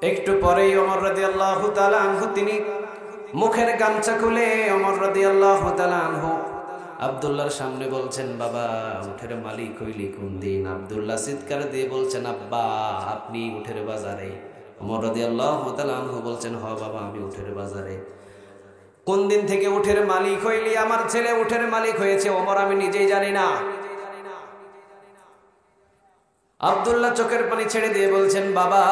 একটু পরেই ওমর রাদিয়াল্লাহু তাআলা আনহু তিনি মুখের গামছা খুলে ওমর রাদিয়াল্লাহু তাআলা আনহু আব্দুল্লাহর সামনে বলছেন, বাবা উঠের মালিক হইলি কোন দিন? আব্দুল্লাহ চিৎকার দিয়ে বলছেন, আব্বা আপনি উঠের বাজারে? ওমর রাদিয়াল্লাহু তাআলা আনহু বলছেন, হ বাবা আমি উঠের বাজারে। কোন দিন থেকে উঠের মালিক হইলি? আমার ছেলে উঠের মালিক হয়েছে ওমর, আমি নিজেই জানি না। আব্দুল্লাহ চোখের পানি ছেড়ে দিয়ে বলছেন, বাবা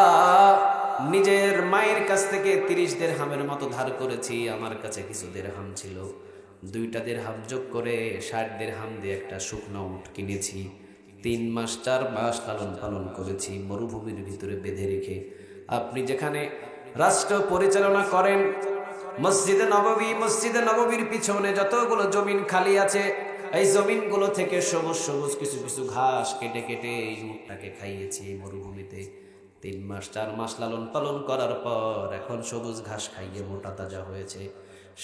নিজের মায়ের কাছ থেকে 30 দিরহামের মতো ধার করেছি, আমার কাছে কিছু দিরহাম ছিল, 2টা দিরহাম যোগ করে 60 দিরহাম দিয়ে একটা শুকনো উট কিনেছি। 3 মাস 4 মাস লালন পালন করেছি মরুভূমির ভিতরে বেঁধে রেখে। আপনি যেখানে রাষ্ট্র পরিচালনা করেন, মসজিদে নববীর পিছনে যতগুলো জমিন খালি আছে, এই জমিনগুলো থেকে সবুজ সবুজ কিছু কিছু ঘাস কেটে কেটে এই উটটাকে খাইয়েছি এই মরুভূমিতে। 3 মাস 4 মাস লালন পালন করার পর এখন সবুজ ঘাস খাইয়ে মোটা তাজা হয়েছে।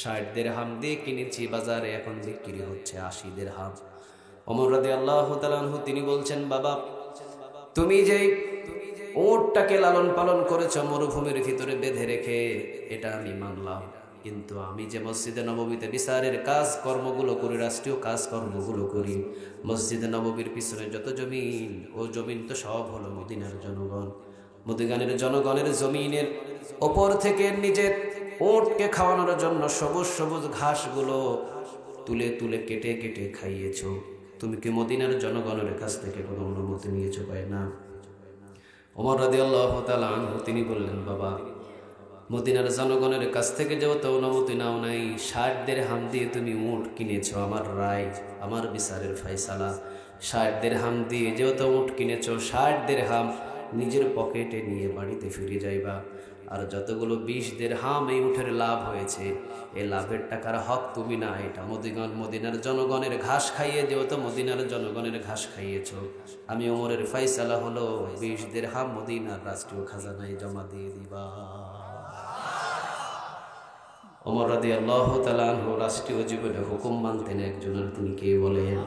60 দিরহাম দিয়ে কিনেছি বাজারে, এখন বিক্রি হচ্ছে 80 দিরহাম। ওমর রাদিয়াল্লাহু তাআলা আনহু তিনি বলছেন, বাবা তুমি যে উটটাকে লালন পালন করেছো মরুভূমির ভিতরে বেঁধে রেখে, এটা আমি মানলাম, কিন্তু আমি যে মসজিদে নববীতে বিচারের কাজ কর্মগুলো করি, রাষ্ট্রীয় কাজ কর্মগুলো করি, মসজিদে নববীর পিছনে যত জমিন, ও জমিন তো সব হলো মদিনার জনগণ। মদিনার জনগণের জমিনের ওপর থেকে নিজের উটকে খাওয়ানোর জন্য সবুজ সবুজ ঘাসগুলো তুলে তুলে কেটে কেটে খাইয়েছো। তুমি কি মদিনার জনগণের কাছ থেকে কোনো অনুমতি নিয়েছো? পায় না। ওমর রাদিয়াল্লাহু তাআলা আনহু তিনি বললেন, বাবা মদিনার জনগণের কাছ থেকে যেহেতু অনুমতি নাও নাই, 60 দিরহাম দিয়ে তুমি উট কিনেছো, আমার রায়, আমার বিচারের ফয়সালা। 60 দিরহাম দিয়ে যেহেতু উট কিনেছো, 60 দিরহাম নিজের পকেটে নিয়ে বাড়িতে ফিরে যাইবা। আর যতগুলো 20 দিরহাম এই উটের লাভ হয়েছে, এই লাভের টাকার হক তুমি না, এটা মদিনার জনগণের ঘাস খাইয়ে, যেহেতু মদিনার জনগণের ঘাস খাইয়েছো, আমি ওমরের ফয়সালা হলো 20 দিরহাম মদিনার রাষ্ট্রীয় খাজানায় জমা দিয়ে দিবা। ওমর রাদিয়াল্লাহু তাআলা আনহু রাষ্ট্রীয় জীবনে হুকুম মানতেন একজনের, তিনি কে বলেন?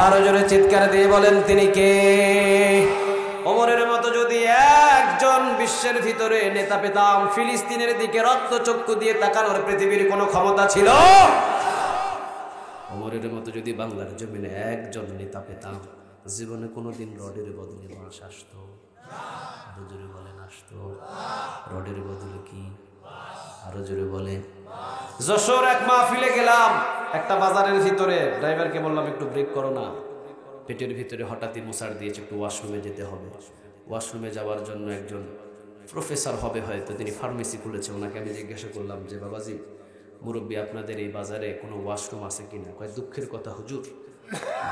আর জোরে চিৎকার দিয়ে বলেন, তিনি কে? ওমরের মতো যদি একজন বিশ্বের ভিতরে নেতা পেতাম, ফিলিস্তিনের দিকে রক্ত চক্ষু দিয়ে তাকানোর পৃথিবীর কোনো ক্ষমতা ছিল? ওমরের মতো যদি বাংলার জমিনে একজন নেতা পেতাম, জীবনে কোনোদিন রডের বদলে বাঁশ আসতো? আরো জোরে বলেন, আসতো? রডের বদলে কি? আরো জোরে বলেন। যশোর এক মাহফিলে গেলাম, একটা বাজারের ভিতরে, ড্রাইভারকে বললাম একটু ব্রেক করো না, পেটের ভিতরে হঠাৎই মোসার দিয়েছে, একটু ওয়াশরুমে যেতে হবে। ওয়াশরুমে যাওয়ার জন্য একজন প্রফেসর হবে হয়তো, তিনি ফার্মেসি খুলেছে, ওনাকে আমি জিজ্ঞাসা করলাম যে বাবাজি মুরব্বী আপনাদের এই বাজারে কোনো ওয়াশরুম আছে কিনা? কয় দুঃখের কথা হুজুর,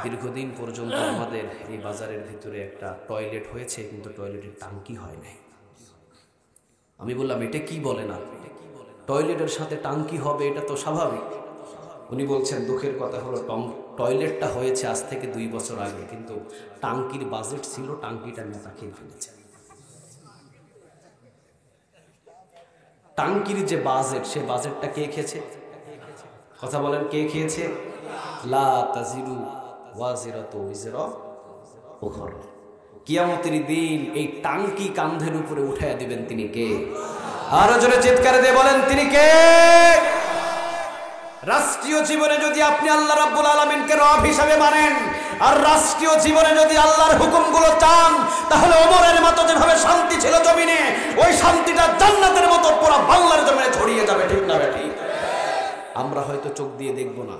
দীর্ঘদিন পর্যন্ত আমাদের এই বাজারের ভিতরে একটা টয়লেট হয়েছে, কিন্তু টয়লেটের টাঙ্কি হয় নাই। আমি বললাম এটা কি বলেন আপনি, টয়লেটের সাথে টাঙ্কি হবে এটা তো স্বাভাবিক। উনি বলছেন দুঃখের কথা হলো টয়লেটটা হয়েছে আজ থেকে 2 বছর আগে, কিন্তু টাঙ্কির বাজেট ছিল, টাঙ্কিটা নেতা খেয়ে ফেলেছে। টাঙ্কির যে বাজেট, সে বাজেটটা কে খেয়েছে? কথা বলেন, কে খেয়েছে? লা তাজিরু ওয়াজিরাতু বিজরা উখরা। কিয়ামতের দিন এই টাঙ্কি কাঁধের উপরে উঠায়া দিবেন, তিনি কে? আরো জোরে চিৎকার দিয়ে বলেন, তিনি কে? রাষ্ট্রীয় জীবনে যদি আপনি আল্লাহ রাব্বুল আলামিনকে রব হিসাবে মানেন, আর রাষ্ট্রীয় জীবনে যদি আল্লাহর হুকুমগুলো চান, তাহলে ওমরের মতো যেভাবে শান্তি ছিল জমিনে, ওই শান্তিটা জান্নাতের মতো পুরো বাংলার জমিনে ছড়িয়ে যাবে, ঠিক না বেঠিক? আমরা হয়তো চোখ দিয়ে দেখব না,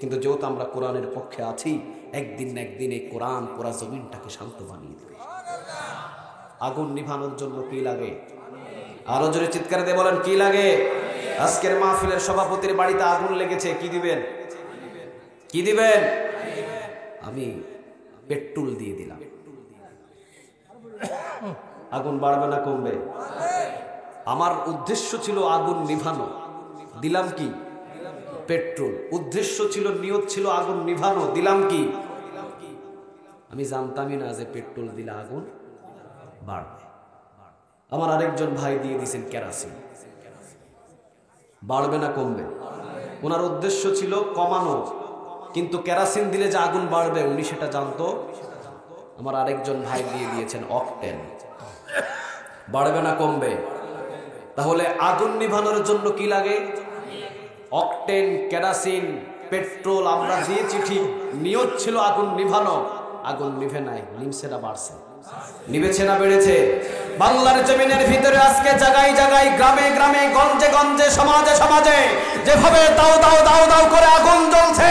কিন্তু যেহেতু আমরা কোরআনের পক্ষে আছি, একদিন না একদিন এই কোরআন পুরো জমিনটাকে শান্ত বানিয়ে দেবে। আগুন নিভানোর জন্য কি লাগে? আরো জোরে চিৎকার দিয়ে বলেন, কি লাগে? আজকের মাহফিলের সভাপতির বাড়িতে আগুন লেগেছে, কি দিবেন? কি দিবেন? আমি পেট্রোল দিয়ে দিলাম। আগুন বাড়বে না কমবে? আমার উদ্দেশ্য ছিল আগুন নিভানো, দিলাম কি? পেট্রোল। উদ্দেশ্য ছিল, নিয়ত ছিল আগুন নিভানো, দিলাম কি? আমি জানতামই না যে পেট্রোল দিলে আগুন বাড়বে। আমার আরেকজন ভাই দিয়ে দিয়েছেন কেরাসিন, বাড়বে না কমবে? ওনার উদ্দেশ্য ছিল কমানো, কিন্তু কেরাসিন দিলে যে আগুন বাড়বে উনি সেটা জানতো। আমার আরেকজন ভাই দিয়ে দিয়েছেন অকটেন, বাড়বে না কমবে? তাহলে আগুন নিভানোর জন্য কি লাগে? অকটেন, কেরাসিন, পেট্রোল আমরা দিয়েছি ঠিক, নিয়ত ছিল আগুন নিভানো, আগুন নিভে নাই, নিমছে না বাড়ছে? নিভেছে না বেড়েছে? বাংলার জমিনের ভিতরে আজকে জায়গায় জায়গায়, গ্রামে গ্রামে, গঞ্জে গঞ্জে, সমাজে সমাজে যেভাবে দাও দাও দাও দাও করে আগুন জ্বলছে,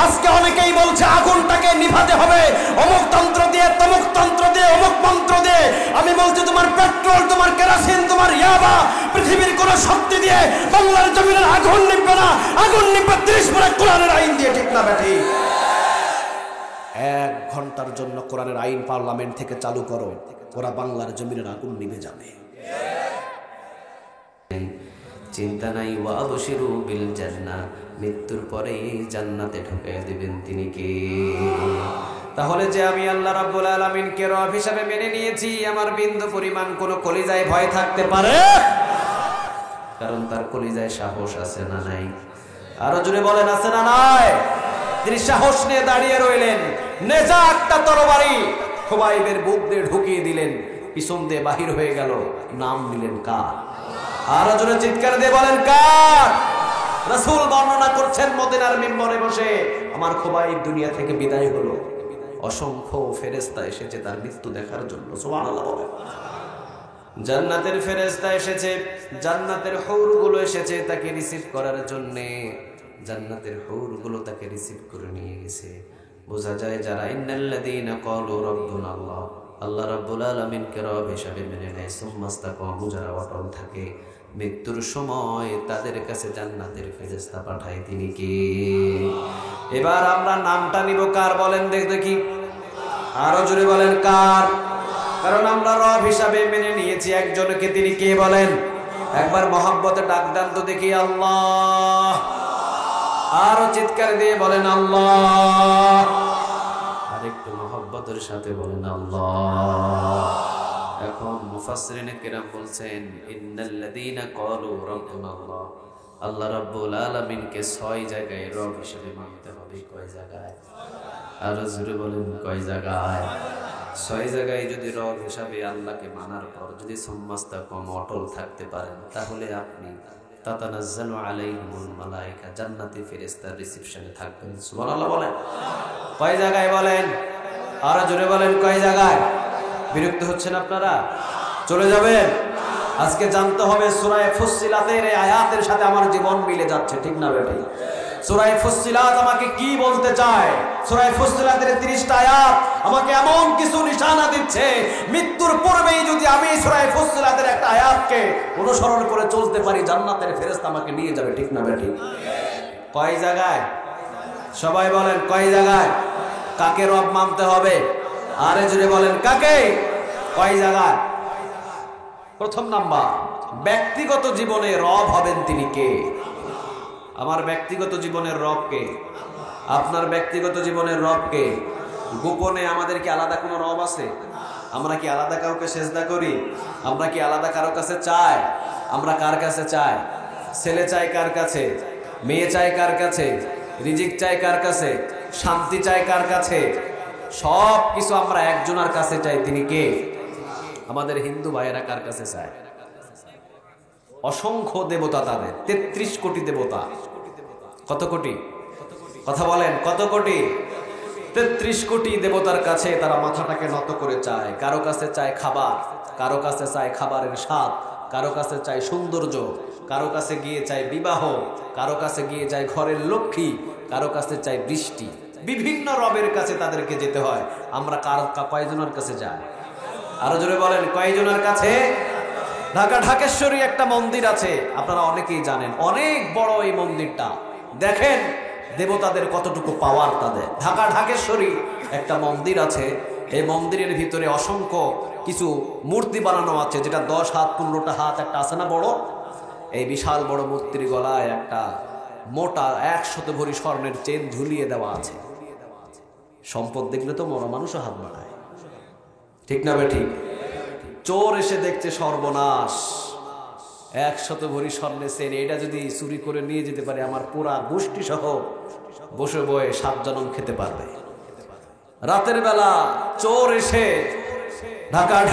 আজকে অনেকেই বলছে আগুনটাকে নিভাতে হবে অমুক তন্ত্র দিয়ে, তমুক তন্ত্র দিয়ে, অমুক মন্ত্র দিয়ে। আমি বলছি তোমার পেট্রোল, তোমার কেরাসিন, তোমার ইয়াবা, পৃথিবীর কোন শক্তি দিয়ে বাংলার জমিনের আগুন নিভবে না। আগুন নিভবে 30 পরে কোরআনের আইন দিয়ে, ঠিক না বেঠি? 1 ঘন্টার জন্য কোরআনের আইন পার্লামেন্ট থেকে চালু করো, ওরা বাংলার জমিনের আগুন নিভে যাবে। চিন্তা নাই, ওয়াবশিরু বিল জান্নাহ, মৃত্যুর পরে জান্নাতে ঢুকিয়ে দিবেন তিনি কে? তাহলে যে আমি আল্লাহ রাব্বুল আলামিনকে রব হিসাবে মেনে নিয়েছি, আমার বিন্দু পরিমাণ কোনো কলিজায় ভয় থাকতে পারে? কারণ তার কলিজায় সাহস আছে না নাই? আরো জোরে বলেন, আছে না নাই? তিনি সাহস নিয়ে দাঁড়িয়ে রইলেন, নেজা একটা তরবারি খুবাইবের বুক দিয়ে ঢুকিয়ে দিলেন, পিছন দিয়ে বাহির হয়ে গেল, নাম দিলেন কার? আরো জোরে চিৎকার দিয়ে বলেন কার? রাসূল বর্ণনা করছেন মদিনার মিম্বরে বসে, আমার খুবাইব দুনিয়া থেকে বিদায় হলো, অসংখ্য ফেরেশতা এসেছে তার মৃত্যু দেখার জন্য। সুবহানাল্লাহ বলেন। জান্নাতের ফেরেশতা এসেছে, জান্নাতের হুরগুলো এসেছে তাকে রিসিভ করার জন্য, জান্নাতের হুরগুলো তাকে রিসিভ করে নিয়ে গেছে। বোঝা যায় যারা ইন্নাল্লাযীনা ক্বালু রাব্বুনা আল্লাহ, আল্লাহ রাব্বুল আলামিনকে রব হিসাবে মেনে নেয়, সুম্মাস্তাকামু, যারা অটল থাকে, মৃত্যুর সময় তাদের কাছে জান্নাতের ফেরেশতা পাঠায় তিনি কে? এবার আমরা নামটা নিব কার বলেন দেখি? আরো জোরে বলেন কার? কারণ আমরা রব হিসাবে মেনে নিয়েছি একজনকে, তিনি কে বলেন? একবার মহব্বতে ডাক দেন তো দেখি, আল্লাহ। আরো চিৎকার দিয়ে বলেন আল্লাহ। আর একটু মহব্বতের সাথে বলেন আল্লাহ। এখন মুফাসসিরিনে কেরাম বলছেন, ইন্নাল্লাযীনা ক্বালু রাব্বুনা আল্লাহ, আল্লাহ রাব্বুল আলামিনকে 6 জায়গায় রব হিসেবে মানতে হবে। কয় জায়গায়? আরো জোরে বলেন, কয় জায়গায়? 6 জায়গায় যদি রব হিসাবে আল্লাহকে মানার পর যদি সুম্মাস্তাকাম, অটল থাকতে পারেন, তাহলে আপনি তাতানাজ্জালু আলাইহিমুল মালায়েকা, জান্নাতি ফেরেশতার রিসিপশনে থাকবেন। সুবহানাল্লাহ বলেন। কয় জায়গায় বলেন? আরো জোরে বলেন, কয় জায়গায়? বিরক্ত হচ্ছেন আপনারা? চলে যাবেন? আজকে জানতে হবে সূরা ফুসসিলাতের এই আয়াতের সাথে আমার জীবন মিলে যাচ্ছে, ঠিক না বেটি? সূরা ফুসসিলাত আমাকে কি বলতে চায়? সূরা ফুসসিলাতের 30টা আয়াত আমাকে এমন কিছু নিশানা দিচ্ছে, মৃত্যুর পূর্বেই যদি আমি সূরা ফুসসিলাতের একটা আয়াতকে অনুসরণ করে চলতে পারি, জান্নাতের ফেরেশতা আমাকে নিয়ে যাবে, ঠিক না বেটি? কয় জায়গায়? সবাই বলেন, কয় জায়গায়? কাকে রব মানতে হবে? আরে জুড়ে বলেন, কাকে? কয় জায়গায়? প্রথম নাম্বার, ব্যক্তিগত জীবনে রব হবেন তিনি কে? আমার ব্যক্তিগত জীবনের রব কে? আপনার ব্যক্তিগত জীবনের রব কে? গোপনে আমাদের কি আলাদা কোনো রব আছে? আমরা কি আলাদা কাউকে সেজদা করি? আমরা কি আলাদা কারো কাছে চাই? আমরা কার কাছে চাই? ছেলে চাই কার কাছে? মেয়ে চাই কার কাছে? রিজিক চাই কার কাছে? শান্তি চাই কার কাছে? সব কিছু আমরা একজনের কাছে চাই, তিনি কে? আমাদের হিন্দু ভাইয়েরা কার কাছে চায়? অসংখ্য দেবতা তাদের, 33 কোটি দেবতা। কত কোটি? কথা বলেন, কত কোটি? 33 কোটি দেবতার কাছে তারা মাথাটাকে নত করে চায়। কারো কাছে চায় খাবার, কারো কাছে চায় খাবারের স্বাদ, কারো কাছে চায় সৌন্দর্য, কারো কাছে গিয়ে চায় বিবাহ, কারো কাছে গিয়ে চায় ঘরের লক্ষ্মী, কারো কাছে চায় বৃষ্টি। বিভিন্ন রবের কাছে তাদেরকে যেতে হয়। আমরা কয়জনের কাছে যাই? আরো জোরে বলেন, কয়জনের কাছে? ঢাকেশ্বরী একটা মন্দির আছে, আপনারা অনেকেই জানেন, অনেক বড় এই মন্দিরটা। দেখেন দেবতাদের কতটুকু পাওয়ার তাদের। ঢাকেশ্বরী একটা মন্দির আছে, এই মন্দিরের ভিতরে অসংখ্য কিছু মূর্তি বানানো আছে, যেটা 10 হাত 15টা হাত একটা আছে না বড়, এই বিশাল বড় মূর্তির গলায় একটা মোটা 100 ভরি স্বর্ণের চেন ঝুলিয়ে দেওয়া আছে। সম্পদ দেখলে তো মরা মানুষও হাত বাড়ায়, ঠিক না বেঠিক? চোর এসে দেখছে সর্বনাশ, 100 ভরি স্বর্ণের চেন, এটা যদি চুরি করে নিয়ে যেতে পারে আমার পুরা গোষ্ঠী সহ বসে বয়ে 7 জনম খেতে পারবে। রাতের বেলা চোর এসে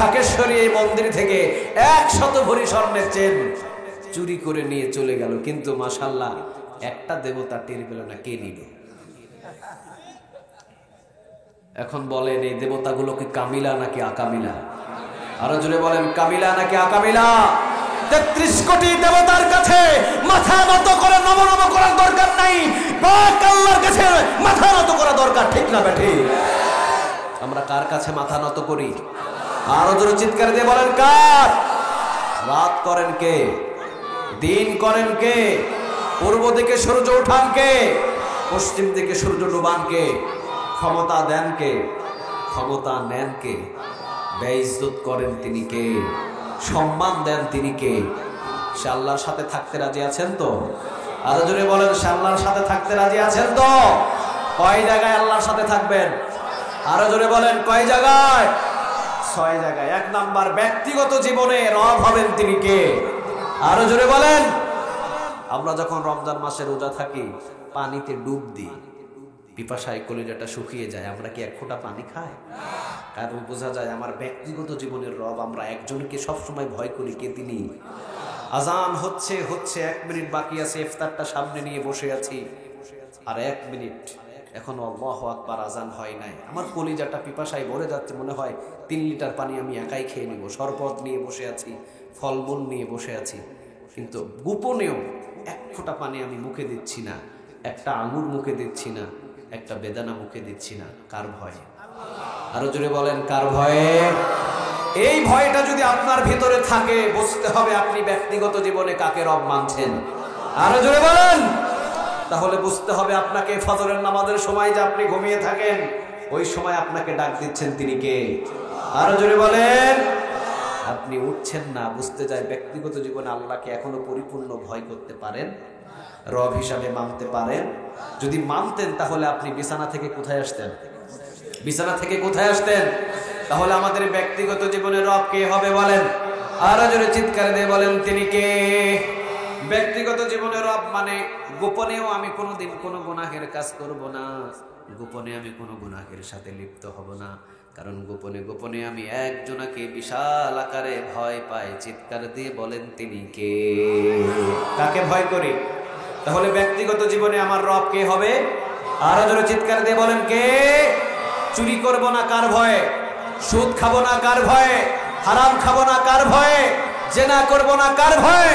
ঢাকেশ্বরী এই মন্দির থেকে 100 ভরি স্বর্ণের চেন চুরি করে নিয়ে চলে গেল, কিন্তু মাশাআল্লাহ একটা দেবতা টের পেল না কে নিল। এখন বলেন এই দেবতাগুলো কি কামিলা নাকি আকামিলা? আরো জোরে বলেন কামিলা নাকি আকামিলা? 33 কোটি দেবতার কাছে মাথা নত করে নমনম করার দরকার নাই, পাক আল্লাহর কাছে মাথা নত করা দরকার, ঠিক না বেঠি? আমরা কার কাছে মাথা নত করি? আরো জোরে চিৎকার দিয়ে বলেন কার? রাত করেন কে? দিন করেন কে? পূর্ব দিকে সূর্য ওঠান কে? পশ্চিম দিকে সূর্য ডুবান কে? ক্ষমতা দেন কে? ক্ষমতা নেন কে? বেইজ্জত করেন তিনি কে? সম্মান দেন তিনি কে? সে আল্লাহর সাথে থাকতে রাজি আছেন তো? আরো জোরে বলেন সে আল্লাহর সাথে থাকতে রাজি আছেন তো? কয় জায়গায় আল্লাহর সাথে থাকবেন? আরো জোরে বলেন কয় জায়গায়? 6 জায়গায়। 1 নাম্বার, ব্যক্তিগত জীবনে রব হবেন তিনি কে? আরো জোরে বলেন। আমরা যখন রমজান মাসে রোজা থাকি, পানিতে ডুব দিই, পিপাসায় কলিজাটা শুকিয়ে যায়, আমরা কি এক ফোঁটা পানি খাই? কারণ বোঝা যায় আমার ব্যক্তিগত জীবনের রব, আমরা একজনকে সবসময় ভয় করি, কে তিনি? আজান হচ্ছে 1 মিনিট বাকি আছে, ইফতারটা সামনে নিয়ে বসে আছি, আর 1 মিনিট এখনো আল্লাহু আকবার আজান হয় নাই, আমার কলিজাটা পিপাসায় ভরে যাচ্ছে, মনে হয় 3 লিটার পানি আমি একাই খেয়ে নিব। শরবত নিয়ে বসে আছি, ফলমূল নিয়ে বসে আছি, কিন্তু গোপনেও 1 ফোঁটা পানি আমি মুখে দিচ্ছি না, একটা আঙুর মুখে দিচ্ছি না, একটা বেদানা মুখে দিচ্ছি না। কার ভয়ে? আরো জোরে বলেন কার ভয়ে? এই ভয়টা যদি আপনার ভিতরে থাকে, বুঝতে হবে আপনি ব্যক্তিগত জীবনে কাকে রব মানছেন। আরো জোরে বলেন। তাহলে বুঝতে হবে আপনাকে ফজরের নামাজের সময় যে আপনি ঘুমিয়ে থাকেন, ওই সময় আপনাকে ডাক দিচ্ছেন তিনি কে? আরো জোরে বলেন। আপনি উঠছেন না, বুঝতে যায় ব্যক্তিগত জীবনে আল্লাহকে এখনো পরিপূর্ণ ভয় করতে পারেন, রব হিসাবে মানতে পারেন। যদি মানতেন তাহলে আপনি বিছানা থেকে কোথায় আসতেন? বিছানা থেকে কোথায় আসতেন? তাহলে আমাদের ব্যক্তিগত জীবনে রব কে হবে বলেন? আরো জোরে চিৎকার দিয়ে বলেন তিনি কে? ব্যক্তিগত জীবনে রব মানে গোপনেও আমি কোনোদিন কোনো গুনাহের কাজ করব না, গোপনে আমি কোনো গুনাহের সাথে লিপ্ত হব না, কারণ গোপনে গোপনে আমি একজনকে বিশাল আকারে ভয় পাই। চিৎকার দিয়ে বলেন তিনি কে? কাকে ভয় করি? তাহলে ব্যক্তিগত জীবনে আমার রব কে হবে? আরো জোরে চিৎকার দিয়ে বলেন কে? চুরি করব না কার ভয়ে? সুদ খাবো না কার ভয়ে? হারাম খাবো না কার ভয়ে? জেনা করব না কার ভয়ে?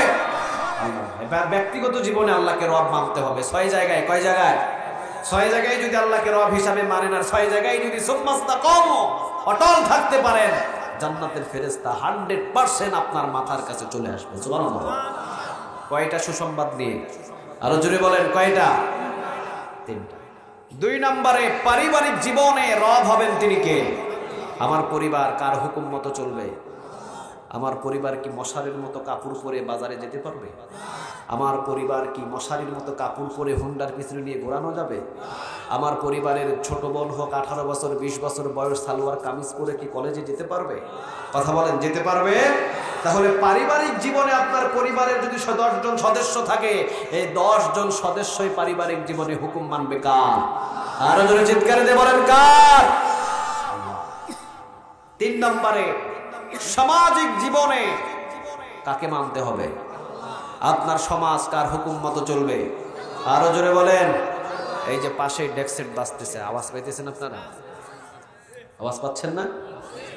এবার ব্যক্তিগত জীবনে আল্লাহকে রব মানতে হবে 6 জায়গায়। কয় জায়গায়? 6 জায়গায় যদি আল্লাহকে রব হিসাবে মানেন, আর 6 জায়গায় যদি সুম্মাস্তাকাম অটল থাকতে পারেন, জান্নাতের ফেরেশতা 100% আপনার মাথার কাছে চলে আসবে। সুবহানাল্লাহ। কয়টা সুসংবাদ নিয়ে? আরো জোরে বলেন কয়টা? 3টা। 2 নম্বরে, পারিবারিক জীবনে রব হবেন তিনি কে? আমার পরিবার কার হুকুম মতো চলবে? আমার পরিবার কি মশারির মতো কাপড় পরে বাজারে যেতে পারবে? আমার পরিবার কি মশারির মতো কাপড় পরে হুন্ডার পিছনে নিয়ে ঘোরানো যাবে? আমার পরিবারের ছোট বোন হোক 18 বছর 20 বছর বয়স, সালোয়ার কামিজ পরে কি কলেজে যেতে পারবে? কথা বলেন, যেতে পারবে? তাহলে পারিবারিক জীবনে আপনার পরিবারের যদি 10 জন সদস্য থাকে, এই 10 জন সদস্যই পারিবারিক জীবনে হুকুম মানবে কার? আরো জোরে চিৎকার দিয়ে বলেন কার? 3 নম্বরে, সামাজিক জীবনে কাকে মানতে হবে? আপনার সমাজ কার হুকুম মতো চলবে? আরো জোরে বলেন। এই যে পাশে ডেক সেট বাজতেছে, আওয়াজ পাইতেছেন আপনারা? আওয়াজ পাচ্ছেন না?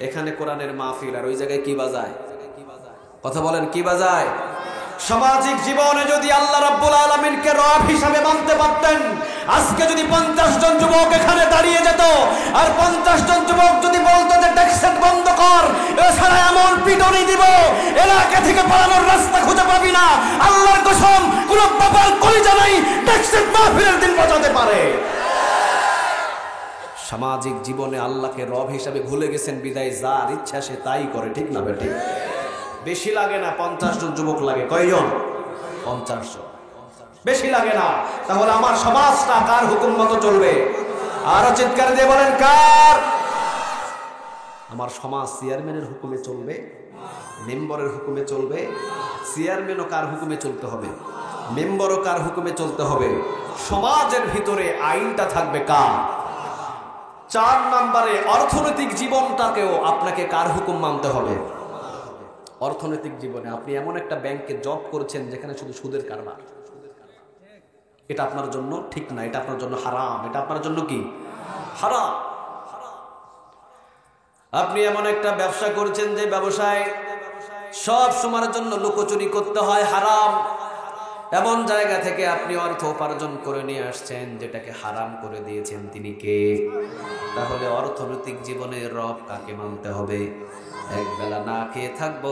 এখানে কোরআনের মাহফিল, আর ওই জায়গায় কি বাজায়? কথা বলেন, কি বাজায়? সামাজিক জীবনে যদি আল্লাহ রাব্বুল আলামিনকে রব হিসাবে মানতে পারতেন, আজকে যদি 50 জন যুবক এখানে দাঁড়িয়ে যেত, আর 50 জন যুবক যদি বলতো যে ট্যাক্সেট বন্ধ কর, এছাড়া এমন পিটনি দিব এলাকা থেকে পালানোর রাস্তা খুঁজে পাবি না, আল্লাহর কসম কোন বাবার কলিজা নাই ট্যাক্সেট মাহফিলের দিন বাজাতে পারে। সামাজিক জীবনে আল্লাহকে রব হিসাবে ভুলে গেছেন বিদায় যার ইচ্ছা সে তাই করে, ঠিক না বেটি? বেশি লাগে না, 50 জন যুবক লাগে। কয়জন? 50 জন। বেশি লাগে না। তাহলে আমার সমাজটা কার হুকুম মতো চলবে? আরো চিৎকার দিয়ে বলেন কার? আমার সমাজ চেয়ারম্যানের হুকুমে চলবে, মেম্বারের হুকুমে চলবে। চেয়ারম্যানও কার হুকুমে চলতে হবে? মেম্বারও কার হুকুমে চলতে হবে? সমাজের ভিতরে আইনটা থাকবে কার? 4 নম্বরে, অর্থনৈতিক জীবনটাকেও আপনাকে কার হুকুম মানতে হবে? অর্থনৈতিক জীবনে আপনি এমন একটা ব্যাংকে জব করছেন যেখানে শুধু সুদের কারবার, এটা আপনার জন্য ঠিক না, এটা আপনার জন্য হারাম, এটা আপনার জন্য কি হারাম। আপনি এমন একটা ব্যবসা করছেন যে ব্যবসায় সব সময়ের জন্য লুকোচুরি করতে হয়, হারাম। এমন জায়গা থেকে আপনি অর্থ উপার্জন করে নিয়ে আসছেন যেটাকে হারাম করে দিয়েছেন, তিনি কে? তাহলে অর্থনৈতিক জীবনে রব কাকে মানতে হবে? একবেলা না খেয়ে থাকবো,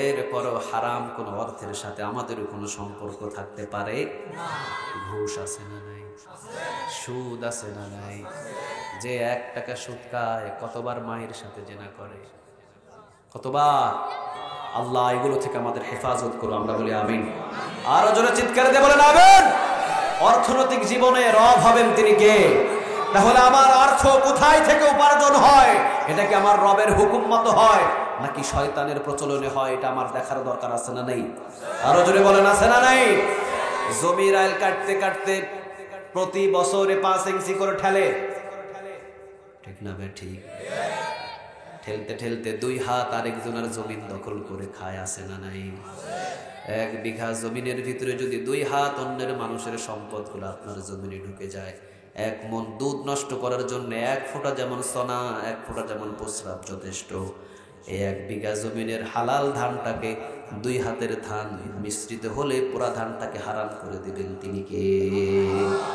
এরপরও হারাম কোন অর্থের সাথে আমাদের কোনো সম্পর্ক থাকতে পারে? ঘুষ আছে না নাই? সুদ আছে না নাই? যে 1 টাকা সুদ খায় কতবার মায়ের সাথে জেনা করে, কতবার। আল্লাহ এগুলো থেকে আমাদের হেফাজত করো, আমরা বলি আমিন। আরো জোরে চিৎকার দিয়ে বলেন আমিন। অর্থনৈতিক জীবনে রব হবেন তিনি কে? তাহলে আমার অর্থ কোথায় থেকে উপার্জন হয়, এটা কি আমার রবের হুকুম মতো হয় নাকি শয়তানের প্রচলনে হয়, এটা আমার দেখার দরকার আছে না নেই? আরো জোরে বলেন আছে না নাই? জমির আইল কাটতে কাটতে প্রতি বছরে 5 ইঞ্চি করে ঠেলে, ঠিক না বে ঠিক? ঠেলতে ঠেলতে 2 হাত আরেকজনের জমিন দখল করে খায়, আছে না নাই? 1 বিঘা জমিনের ভিতরে যদি 2 হাত অন্যের মানুষের সম্পদগুলো আপনার জমিনে ঢুকে যায়, 1 মণ দুধ নষ্ট করার জন্য 1 ফোঁটা যেমন সোনা, 1 ফোঁটা যেমন প্রস্রাব যথেষ্ট। এই 1 বিঘা জমিনের হালাল ধানটাকে 2 হাতের ধান মিশ্রিত হলে পুরা ধানটাকে হারাম করে দিবেন, তিনি কে?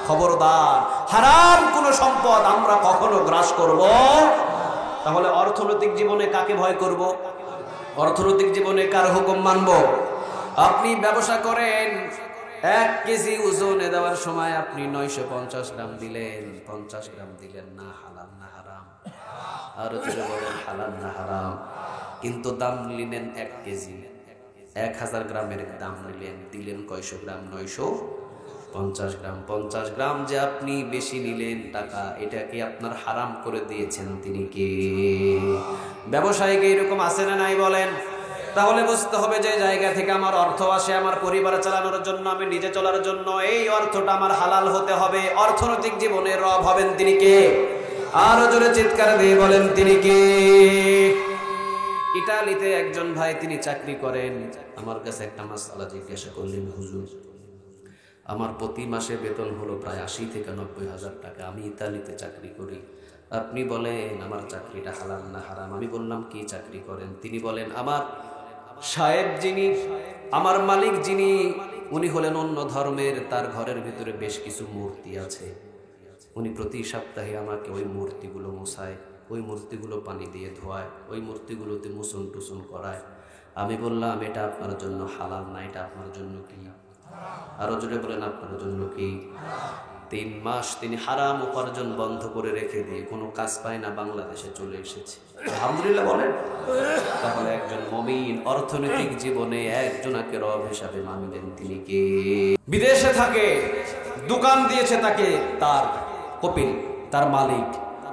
খবরদার, হারাম কোন সম্পদ আমরা কখনো গ্রাস করব। তাহলে অর্থনৈতিক জীবনে কাকে ভয় করব? অর্থনৈতিক জীবনে কার হুকুম মানব? আপনি ব্যবসা করেন, 1 কেজি ওজনে দেওয়ার সময় আপনি 950 গ্রাম দিলেন, 50 গ্রাম দিলেন না, হালাল না হারাম? আর যদি বলেন হালাল না হারাম, কিন্তু দাম নিলেন 1 কেজি, 1000 গ্রামের দাম নিলেন, দিলেন কয়শো গ্রাম? 950 গ্রাম। 50 গ্রাম যে আপনি বেশি নিলেন টাকা, এটাকে আপনার হারাম করে দিয়েছেন, তিনি কে? ব্যবসায়ীকে এরকম আছে না নাই বলেন? তাহলে বুঝতে হবে যে জায়গা থেকে আমার অর্থ আসে আমার পরিবার চালানোর জন্য, আমি নিজে চলার জন্য, এই অর্থটা আমার হালাল হতে হবে। অর্থনৈতিক জীবনে রব হবেন তিনি কে? আরো জোরে চিৎকার দিয়ে বলেন তিনি কে? ইতালিতে একজন ভাই তিনি চাকরি করেন, আমার কাছে একটা মাসআলা জিজ্ঞাসা করলেন, হুজুর আমার প্রতি মাসে বেতন হলো প্রায় 80 থেকে 90 হাজার টাকা, আমি ইতালিতে চাকরি করি, আপনি বলেন আমার চাকরিটা হালাল না হারাম? আমি বললাম কি চাকরি করেন? তিনি বলেন আমার সাহেব যিনি, আমার মালিক যিনি, উনি হলেন অন্য ধর্মের, তার ঘরের ভিতরে বেশ কিছু মূর্তি আছে, উনি প্রতি সপ্তাহে আমাকে ওই মূর্তিগুলো মোছায়, ওই মূর্তিগুলো পানি দিয়ে ধোয়ায়, ওই মূর্তিগুলোতে মুসন টুসন করায়। আমি বললাম এটা আপনার জন্য হালাল না, এটা আপনার জন্য কি? আরো জোরে বলেন আপনার জন্য কি? 3 মাস তিনি হারাম উপার্জন বন্ধ করে রেখে দিয়ে কোনো কাজ পায় না, বাংলাদেশে চলে এসেছে। আলহামদুলিল্লাহ বলেন। তাহলে একজন মুমিন অর্থনৈতিক জীবনে একজনকে রব হিসাবে মানবেন, তিনি কে? বিদেশে থাকে, দোকান দিয়েছে তাকে তার কপিল, তার মালিক,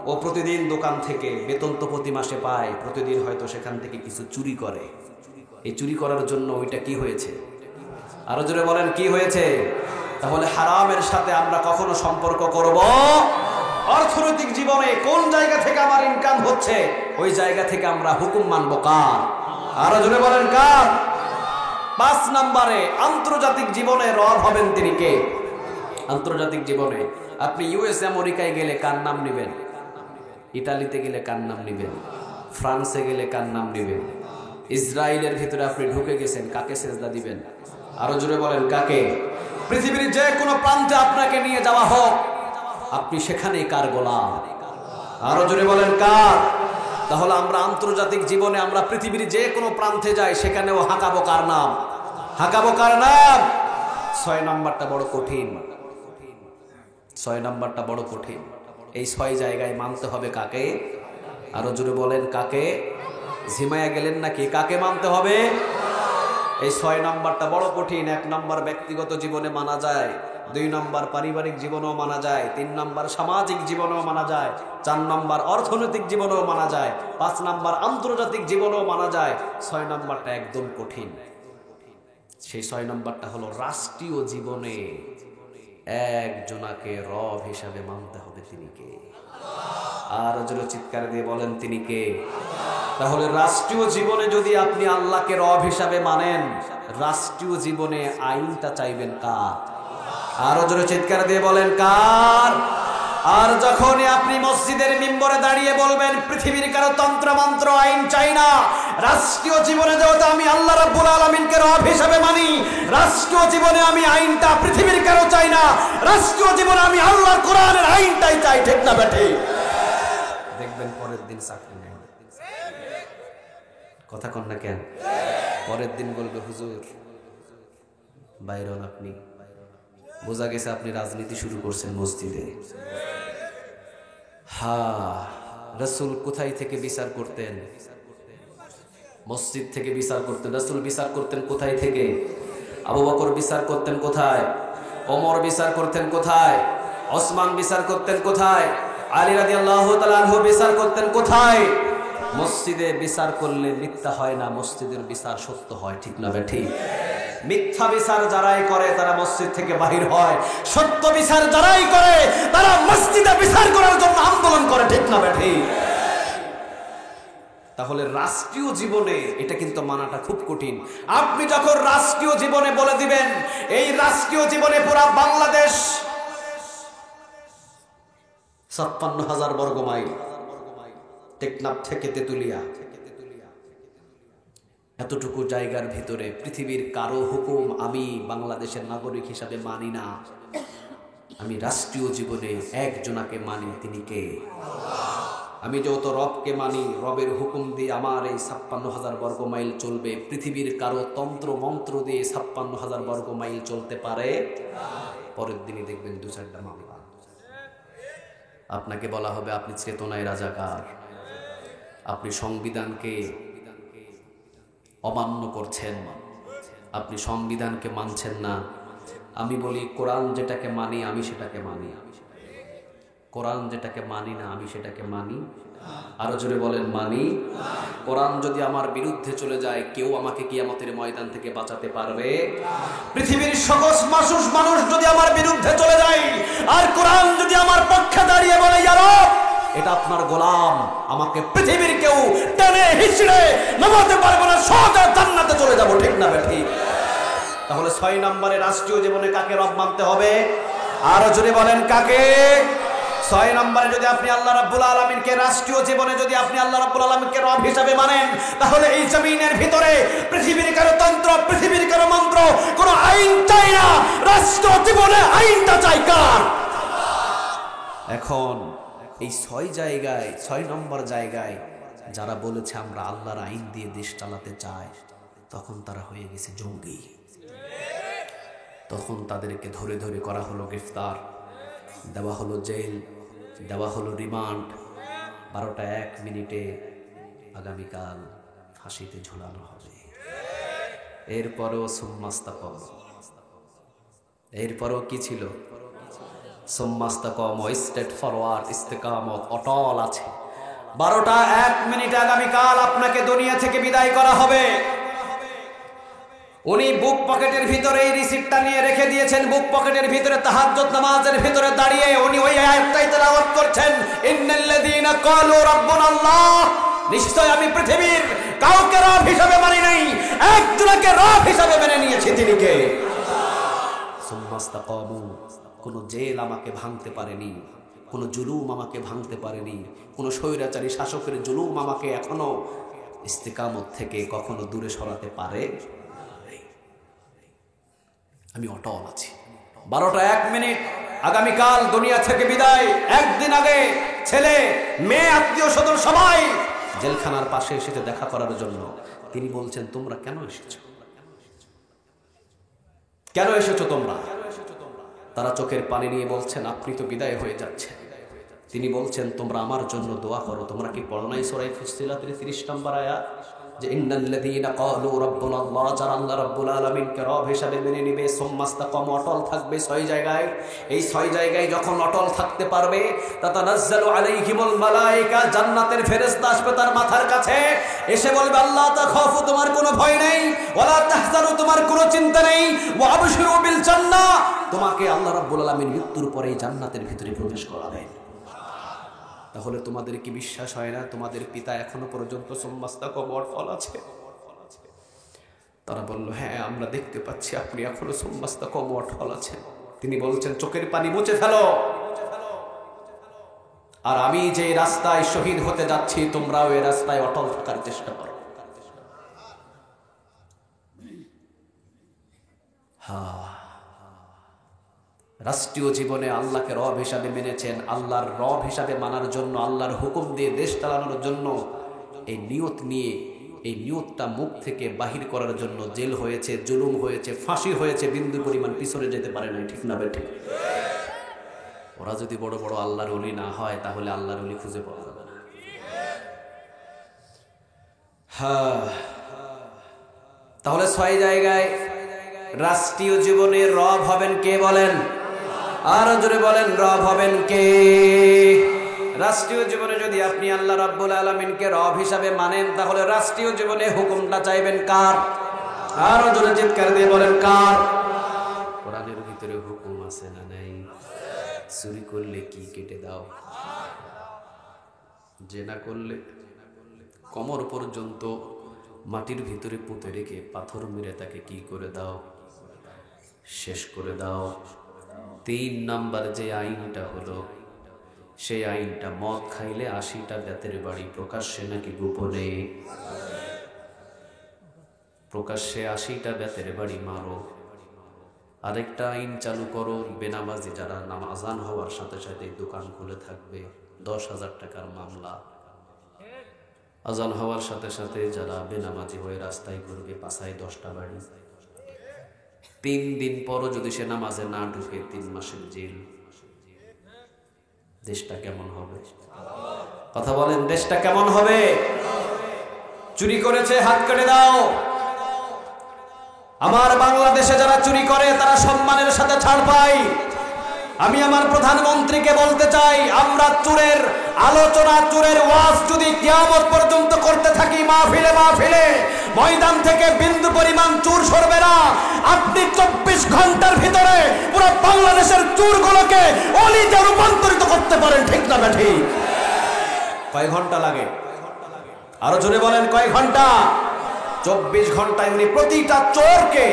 ও প্রতিদিন দোকান থেকে বেতন তো প্রতি মাসে পায়, প্রতিদিন হয়তো সেখান থেকে কিছু চুরি করে। এই চুরি করার জন্য ওইটা কি হয়েছে? আরো জোরে বলেন কি হয়েছে? তাহলে হারামের সাথে আমরা কখনো সম্পর্ক করব? অর্থনৈতিক জীবনে কোন জায়গা থেকে আমার ইনকাম হচ্ছে, ওই জায়গা থেকে আমরা হুকুম মানব কার? আরো জোরে বলেন কার? 5 নম্বরে আন্তর্জাতিক জীবনে রব হবেন তিনি কে? আন্তর্জাতিক জীবনে আপনি ইউএস আমেরিকায় গেলে কার নাম নেবেন? ইতালিতে গেলে কার নাম নেবেন? ফ্রান্সে গেলে কার নাম নেবেন? ইসরায়েলের ভিতরে আপনি ঢুকে গেছেন, কাকে সেজদা দিবেন? আরো জোরে বলেন কাকে? পৃথিবীর যে কোনো প্রান্তে আপনাকে নিয়ে যাওয়া হোক, আপনি সেখানে কার গোলাম? আরো জোরে বলেন কার? তাহলে আমরা আন্তর্জাতিক জীবনে আমরা পৃথিবীর যে কোনো প্রান্তে যাই, সেখানেও হাঁকাবো কার নাম? হাঁকাবো কার নাম? 6 নম্বরটা বড় কঠিন, 6 নম্বরটা বড় কঠিন। এই 6 জায়গায় মানতে হবে কাকে? আরো জোরে বলেন কাকে? ঝিমায়া গেলেন নাকি? কাকে মানতে হবে? এই 6 নম্বরটা বড় কঠিন। 1 নম্বর ব্যক্তিগত জীবনে মানা যায়, 2 নম্বর পারিবারিক জীবনেও মানা যায়, 3 নম্বর সামাজিক জীবনেও মানা যায়, 4 নম্বর অর্থনৈতিক জীবনেও মানা যায়, 5 নম্বর আন্তর্জাতিক জীবনেও মানা যায়। 6 নম্বরটা একদম কঠিন। সেই 6 নম্বরটা হলো রাষ্ট্রীয় জীবনে একজনাকে রব হিসাবে মানতে হবে, তিনি কে? আর জোরে চিৎকার দিয়ে বলেন তিনি কে? তাহলে রাষ্ট্রীয় জীবনে যদি আপনি আল্লাহকে রব হিসাবে মানেন, রাষ্ট্রীয় জীবনে আইনটা চাইবেন কার? আরো জোরে চিৎকার দিয়ে বলেন কার? আর যখনই আপনি মসজিদের মিম্বরে দাঁড়িয়ে বলবেন পৃথিবীর কারো তন্ত্র মন্ত্র আইন চাই না, রাষ্ট্রীয় জীবনে যেহেতু আমি আল্লাহ রাব্বুল আলামিনকে রব হিসাবে মানি, রাষ্ট্রীয় জীবনে আমি আইনটা পৃথিবীর কারো চাই না, রাষ্ট্রীয় জীবনে আমি আল্লাহর কোরআনের আইনটাই চাই, ঠিক না বেঠি? দেখবেন পরের দিন চাকরি নেই। কথা কন না কেন? পরের দিন বলবে হুজুর বাইরন, আপনি বোঝা গেছে আপনি রাজনীতি শুরু করছেন মসজিদে। রাসূল কোথায় থেকে বিচার করতেন? মসজিদ থেকে বিচার করতেন। রাসূল বিচার করতেন কোথায় থেকে? আবু বকর বিচার করতেন কোথায়? ওমর বিচার করতেন কোথায়? ওসমান বিচার করতেন কোথায়? আলী রাদিয়াল্লাহু তাআলা আনহু বিচার করতেন কোথায়? মসজিদে বিচার করলে মিথ্যা হয় না, মসজিদের বিচার সত্য হয়, ঠিক না বেঠি? মিথ্যা বিচার যারাই করে তারা মসজিদ থেকে বাহির হয়, সত্য বিচার যারাই করে তারা মসজিদে বিচার করার জন্য আন্দোলন করে, ঠিক না বেঠি? তাহলে রাষ্ট্রীয় জীবনে এটা কিন্তু মানাটা খুব কঠিন। আপনি যখন রাষ্ট্রীয় জীবনে বলে দিবেন এই রাষ্ট্রীয় জীবনে পুরা বাংলাদেশ ৫৬,০০০ বর্গ মাইল, টেকনাফ থেকে তেতুলিয়া, এতটুকু জায়গার ভিতরে পৃথিবীর কারো হুকুম আমি বাংলাদেশের নাগরিক হিসাবে মানি না, আমি রাষ্ট্রীয় জীবনে একজনাকে মানি, তিনি কে? আমি যত রবকে মানি, রবের হুকুম দিয়ে আমার এই ৫৬,০০০ বর্গ মাইল চলবে, পৃথিবীর কারো তন্ত্র মন্ত্র দিয়ে ৫৬,০০০ বর্গ মাইল চলতে পারে? পরের দিনই দেখবেন ২-৪টা মামলা। আপনাকে বলা হবে আপনি চেতনায় রাজাকার, আপনি সংবিধানকে অমান্য করছেন, আপনি সংবিধানকে মানছেন না। আমি বলি কোরআন যেটাকে মানি আমি সেটাকে মানি, কোরআন যেটাকে মানি না আমি সেটাকে মানি। আরো জোরে বলেন মানি। কোরআন যদি আমার বিরুদ্ধে চলে যায় কেউ আমাকে কিয়ামতের ময়দান থেকে বাঁচাতে পারবে? পৃথিবীর সকল মানুষ যদি আমার বিরুদ্ধে চলে যায় আর কোরআন যদি আমার পক্ষে দাঁড়িয়ে বলে ইয়া রব এটা আপনার গোলাম, আমাকে পৃথিবীর কেউ টেনে হিচড়ে নামাতে পারবে না, সোজা জান্নাতে চলে যাব, ঠিক না বেঠি? তাহলে ৬ নম্বরে রাষ্ট্রীয় জীবনে কাকে রব মানতে হবে? আরো জোরে বলেন কাকে? ৬ নম্বরে যদি আপনি আল্লাহ রাব্বুল আলামিনকে রাষ্ট্রীয় জীবনে যদি আপনি আল্লাহ রাব্বুল আলামিনকে রব হিসাবে মানেন, তাহলে এই জমিনের ভিতরে পৃথিবীর কারো তন্ত্র, পৃথিবীর কারো মন্ত্র, কোনো আইন চাই না, রাষ্ট্রীয় জীবনে আইনটা চাই কার? এখন এই ৬ নম্বর জায়গায় যারা বলেছে আমরা আল্লাহর আইন দিয়ে দেশ চালাতে চাই, তখন তারা হয়ে গেছে জঙ্গি। তখন তাদেরকে ধরে ধরে করা হলো গ্রেফতার, দেওয়া হলো জেল, দেওয়া হলো রিমান্ড। ১২টা ১ মিনিটে আগামীকাল ফাঁসিতে ঝুলানো হবে। এরপরেও সুম্মাস্তাকম, এরপরেও কি ছিল? সুম্মাস্তাকম, স্ট্রেট ফরওয়ার্ড, ইস্তেকামত, অটল আছে। ১২টা ১ মিনিটে আগামীকাল আপনাকে দুনিয়া থেকে বিদায় করা হবে। উনি বুক পকেটের ভিতরে এই রিসিপ্টটা নিয়ে রেখে দিয়েছেন, বুক পকেটের ভিতরে তাহাজ্জুদ নামাজের ভিতরে দাঁড়িয়ে উনি ওই আয়াতটাই তেলাওয়াত করছেন, ইন্নাল্লাযীনা ক্বালু রাব্বুনাল্লাহ, নিশ্চয় আমি পৃথিবীর কাউকে রব হিসাবে মানি নাই, একজনকে রব হিসাবে মেনে নিয়েছি, তিনি কে? সুম্মাস্তাকামু, কোন জেল আমাকে ভাঙতে পারেনি, কোন জুলুম আমাকে ভাঙতে পারেনি, কোন স্বৈরাচারী শাসকের জুলুম আমাকে এখনো ইস্তেকামত থেকে কখনো দূরে সরাতে পারে। আমি অটল আছি। ১২টা ১ মিনিট আগামীকাল দুনিয়া থেকে বিদায়। একদিন আগে ছেলে মেয়ে আত্মীয় স্বজন সবাই জেলখানার পাশে এসেছে দেখা করার জন্য। তিনি বলছেন তোমরা কেন এসেছো, কেন এসেছো তোমরা? তারা চোখের পানি নিয়ে বলছেন আপনি তো বিদায় হয়ে যাচ্ছেন। তিনি বলছেন তোমরা আমার জন্য দোয়া করো। তোমরা কি পড়ো নাই সূরা ফুসসিলাতের ৩০ নম্বর আয়াত, যে ইন্নাল্লাযীনা ক্বালু রাব্বুনাল্লাহ, যারা আল্লাহ রাব্বুল আলামিনকে রব হিসাবে মেনে নিবে, সুম্মাস্তাকামু, অটল থাকবে ৬ জায়গায়। এই ৬ জায়গায় যখন অটল থাকতে পারবে, তাতানাজ্জালু আলাইহিমুল মালায়েকা, জান্নাতের ফেরেশতা আসবে তার মাথার কাছে, এসে বলবে আল্লাহ তাখাফু, তোমার কোনো ভয় নেই, ওয়ালা তাহজানু, তোমার কোনো চিন্তা নেই, ওয়া আবশিরু বিল জান্নাহ, তোমাকে আল্লাহ রাব্বুল আলামিন মৃত্যুর পরে এই জান্নাতের ভিতরে প্রবেশ করাবেন। তাহলে তোমাদের কি বিশ্বাস হয় না তোমাদের পিতা এখনো পর্যন্ত সুম্মাস্তাকুম অটল আছে? তারা বলল, হ্যাঁ আমরা দেখতে পাচ্ছি আপনি এখনো সুম্মাস্তাকুম অটল আছেন। তিনি বলছেন, চোখের পানি মুছে ফেলো, আর আমি যে রাস্তায় শহীদ হতে যাচ্ছি তোমরাও এই রাস্তায় অটল থাকার চেষ্টা করো। রাষ্ট্রীয় জীবনে আল্লাহকে রব হিসাবে মেনেছেন, আল্লাহর রব হিসাবে মানার জন্য, আল্লাহর হুকুম দিয়ে দেশ চালানোর জন্য এই নিয়ত নিয়ে, এই নিয়তটা মুখ থেকে বাহির করার জন্য জেল হয়েছে, জুলুম হয়েছে, ফাঁসি হয়েছে, বিন্দু পরিমাণ পিছনে যেতে পারে না। ঠিক না বেঠিক? ওরা যদি বড় বড় আল্লাহর ওলি না হয় তাহলে আল্লাহর ওলি খুঁজে পাওয়া যাবে না। হ্যাঁ, তাহলে 6 জায়গায় রাষ্ট্রীয় জীবনে রব হবেন কে বলেন? আরো জোরে বলেন, রব হবেন কে? রাষ্ট্রীয় জীবনে যদি আপনি আল্লাহ রাব্বুল আলামিনকে রব হিসাবে মানেন তাহলে রাষ্ট্রীয় জীবনে হুকুমটা চাইবেন কার? আরো জোরে চিৎকার দিয়ে বলেন, কার? কোরআনের ভিতরে হুকুম আছে না নাই? চুরি করলে কি কেটে দাও, জেনা করলে কোমর পর্যন্ত মাটির ভিতরে পুঁতে রেখে পাথর মেরে তাকে কি করে দাও, শেষ করে দাও। 3 নাম্বার যে আইনটা হলো, সেই আইনটা মদ খাইলে 80টা বেতের বাড়ি, প্রকাশ্যে নাকি গোপনে? প্রকাশ্যে 80টা বেতের বাড়ি মারো। আরেকটা আইন চালু করো, বেনামাজি যারা আজান হওয়ার সাথে সাথে দোকান খুলে থাকবে 10,000 টাকার মামলা। আজান হওয়ার সাথে সাথে যারা বেনামাজি হয়ে রাস্তায় ঘুরবে, পাছায় 10টা বাড়ি। 3 দিন পরও যদি সে নামাজে না ঢুকে 3 মাসের জেল। দেশটা কেমন হবে? কথা বলেন, দেশটা কেমন হবে? চুরি করেছে হাত কেটে দাও। আমার বাংলাদেশে যারা চুরি করে তারা সম্মানের সাথে ছাড় পায়। আমি আমার প্রধানমন্ত্রীকে বলতে চাই, আমরা চোরের আলোচনা, চোরের ওয়াজ যদি কিয়ামত পর্যন্ত করতে থাকি মাহফিলে মাহফিলে, ময়দান থেকে বিন্দু পরিমাণ চোর সরবে না। আপনি 24 ঘন্টার ভিতরে পুরো বাংলাদেশের চোরগুলোকে অলিতে রূপান্তরিত করতে পারেন। ঠিক না ঠিক? কয় ঘন্টা লাগে? আরো জোরে বলেন, কয় ঘন্টা? 24 ঘন্টায় উনি প্রতিটা চোরকে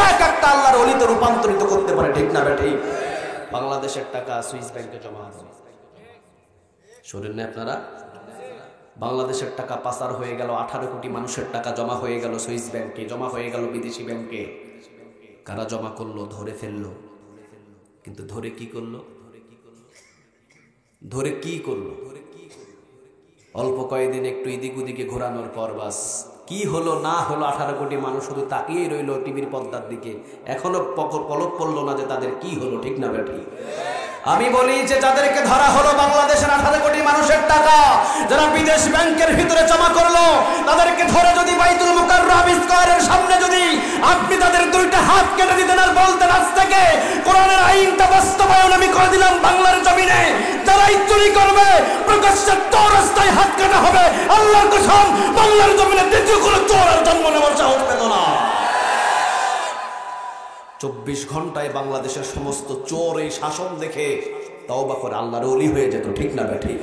এক একটা আল্লাহর অলিতে রূপান্তরিত করতে পারে। ঠিক না ঠিক? বাংলাদেশের টাকা সুইস ব্যাংকে জমা আছে, শোনেন না আপনারা? বাংলাদেশের টাকা পাচার হয়ে গেল, 18 কোটি মানুষের টাকা জমা হয়ে গেল সুইস ব্যাংকে, জমা হয়ে গেল বিদেশি ব্যাংকে। কারা জমা করলো? ধরে ফেললো। কিন্তু ধরে কি করলো? ধরে কি করলো? অল্প কয়েকদিন একটু এদিক ওদিকে ঘোরানোর পর বাস কি হলো না হলো, 18 কোটি মানুষ শুধু তাকিয়েই রইল টিভির পর্দার দিকে। এখনো পলক পড়লো না যে তাদের কি হলো। ঠিক না ঠিক? আমি বলি যে যাদেরকে ধরা হলো বাংলাদেশের 18 কোটি মানুষের টাকা যারা বিদেশ ব্যাংকের ভিতরে জমা করলো, তাদেরকে ধরে যদি বাইতুল মুকাররম স্কয়ারের সামনে যদি আপনি তাদের 2টা হাত কেটে দিতেন আর বলতেন, আজ থেকে কোরআনের আইনটা বাস্তবায়ন আমি করে দিলাম বাংলার জমিনে, যারাই চুরি করবে প্রকাশ্যে তোর রাস্তায় হাত কাটা হবে, আল্লাহর কসম বাংলার জমিনে দ্বিতীয় কোনো চোর আর জন্ম নেওয়ার সাহস পেত না। 24 ঘন্টায় বাংলাদেশের সমস্ত চোর এই শাসন দেখে তওবা করে আল্লাহর ওলি হয়ে যেত। ঠিক না ঠিক?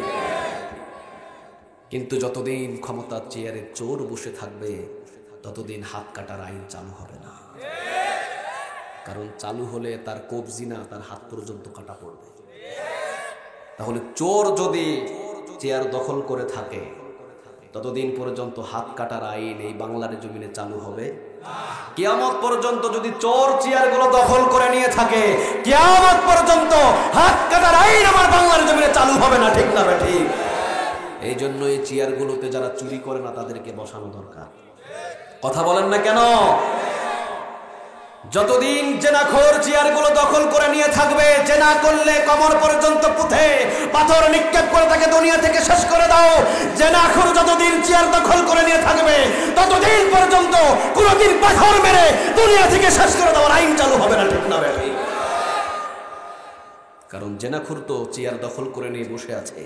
কিন্তু যতদিন ক্ষমতার চেয়ারে চোর বসে থাকবে ততদিন হাত কাটার আইন চালু হবে না। কারণ চালু হলে তার কবজি না, তার হাত পর্যন্ত কাটা পড়বে। তাহলে চোর যদি চেয়ার দখল করে থাকে ততদিন পর্যন্ত হাত কাটার আইন এই বাংলার জমিনে চালু হবে। কিয়ামত পর্যন্ত যদি চোর চেয়ারগুলো দখল করে নিয়ে থাকে, কিয়ামত পর্যন্ত হাত কাটার আইন আমার বাংলার জমিনে চালু হবে না। ঠিক না ঠিক? এই জন্য এই চেয়ারগুলোতে যারা চুরি করে না তাদেরকে বসানো দরকার। কথা বলেন না কেন? যতদিন জেনাখোর চেয়ারগুলো দখল করে নিয়ে থাকবে, জেনা করলে কোমর পর্যন্ত পুঁতে পাথর নিক্ষেপ করে তাকে দুনিয়া থেকে শেষ করে দাও। জেনাখোর যতদিন চেয়ার দখল করে নিয়ে থাকবে ততদিন পর্যন্ত কোনদিন পাথর মেরে দুনিয়া থেকে শেষ করে দেওয়ার আইন চালু হবে না। ঠিক না ঠিক? কারণ জেনাখোর তো চেয়ার দখল করে নিয়ে বসে আছে।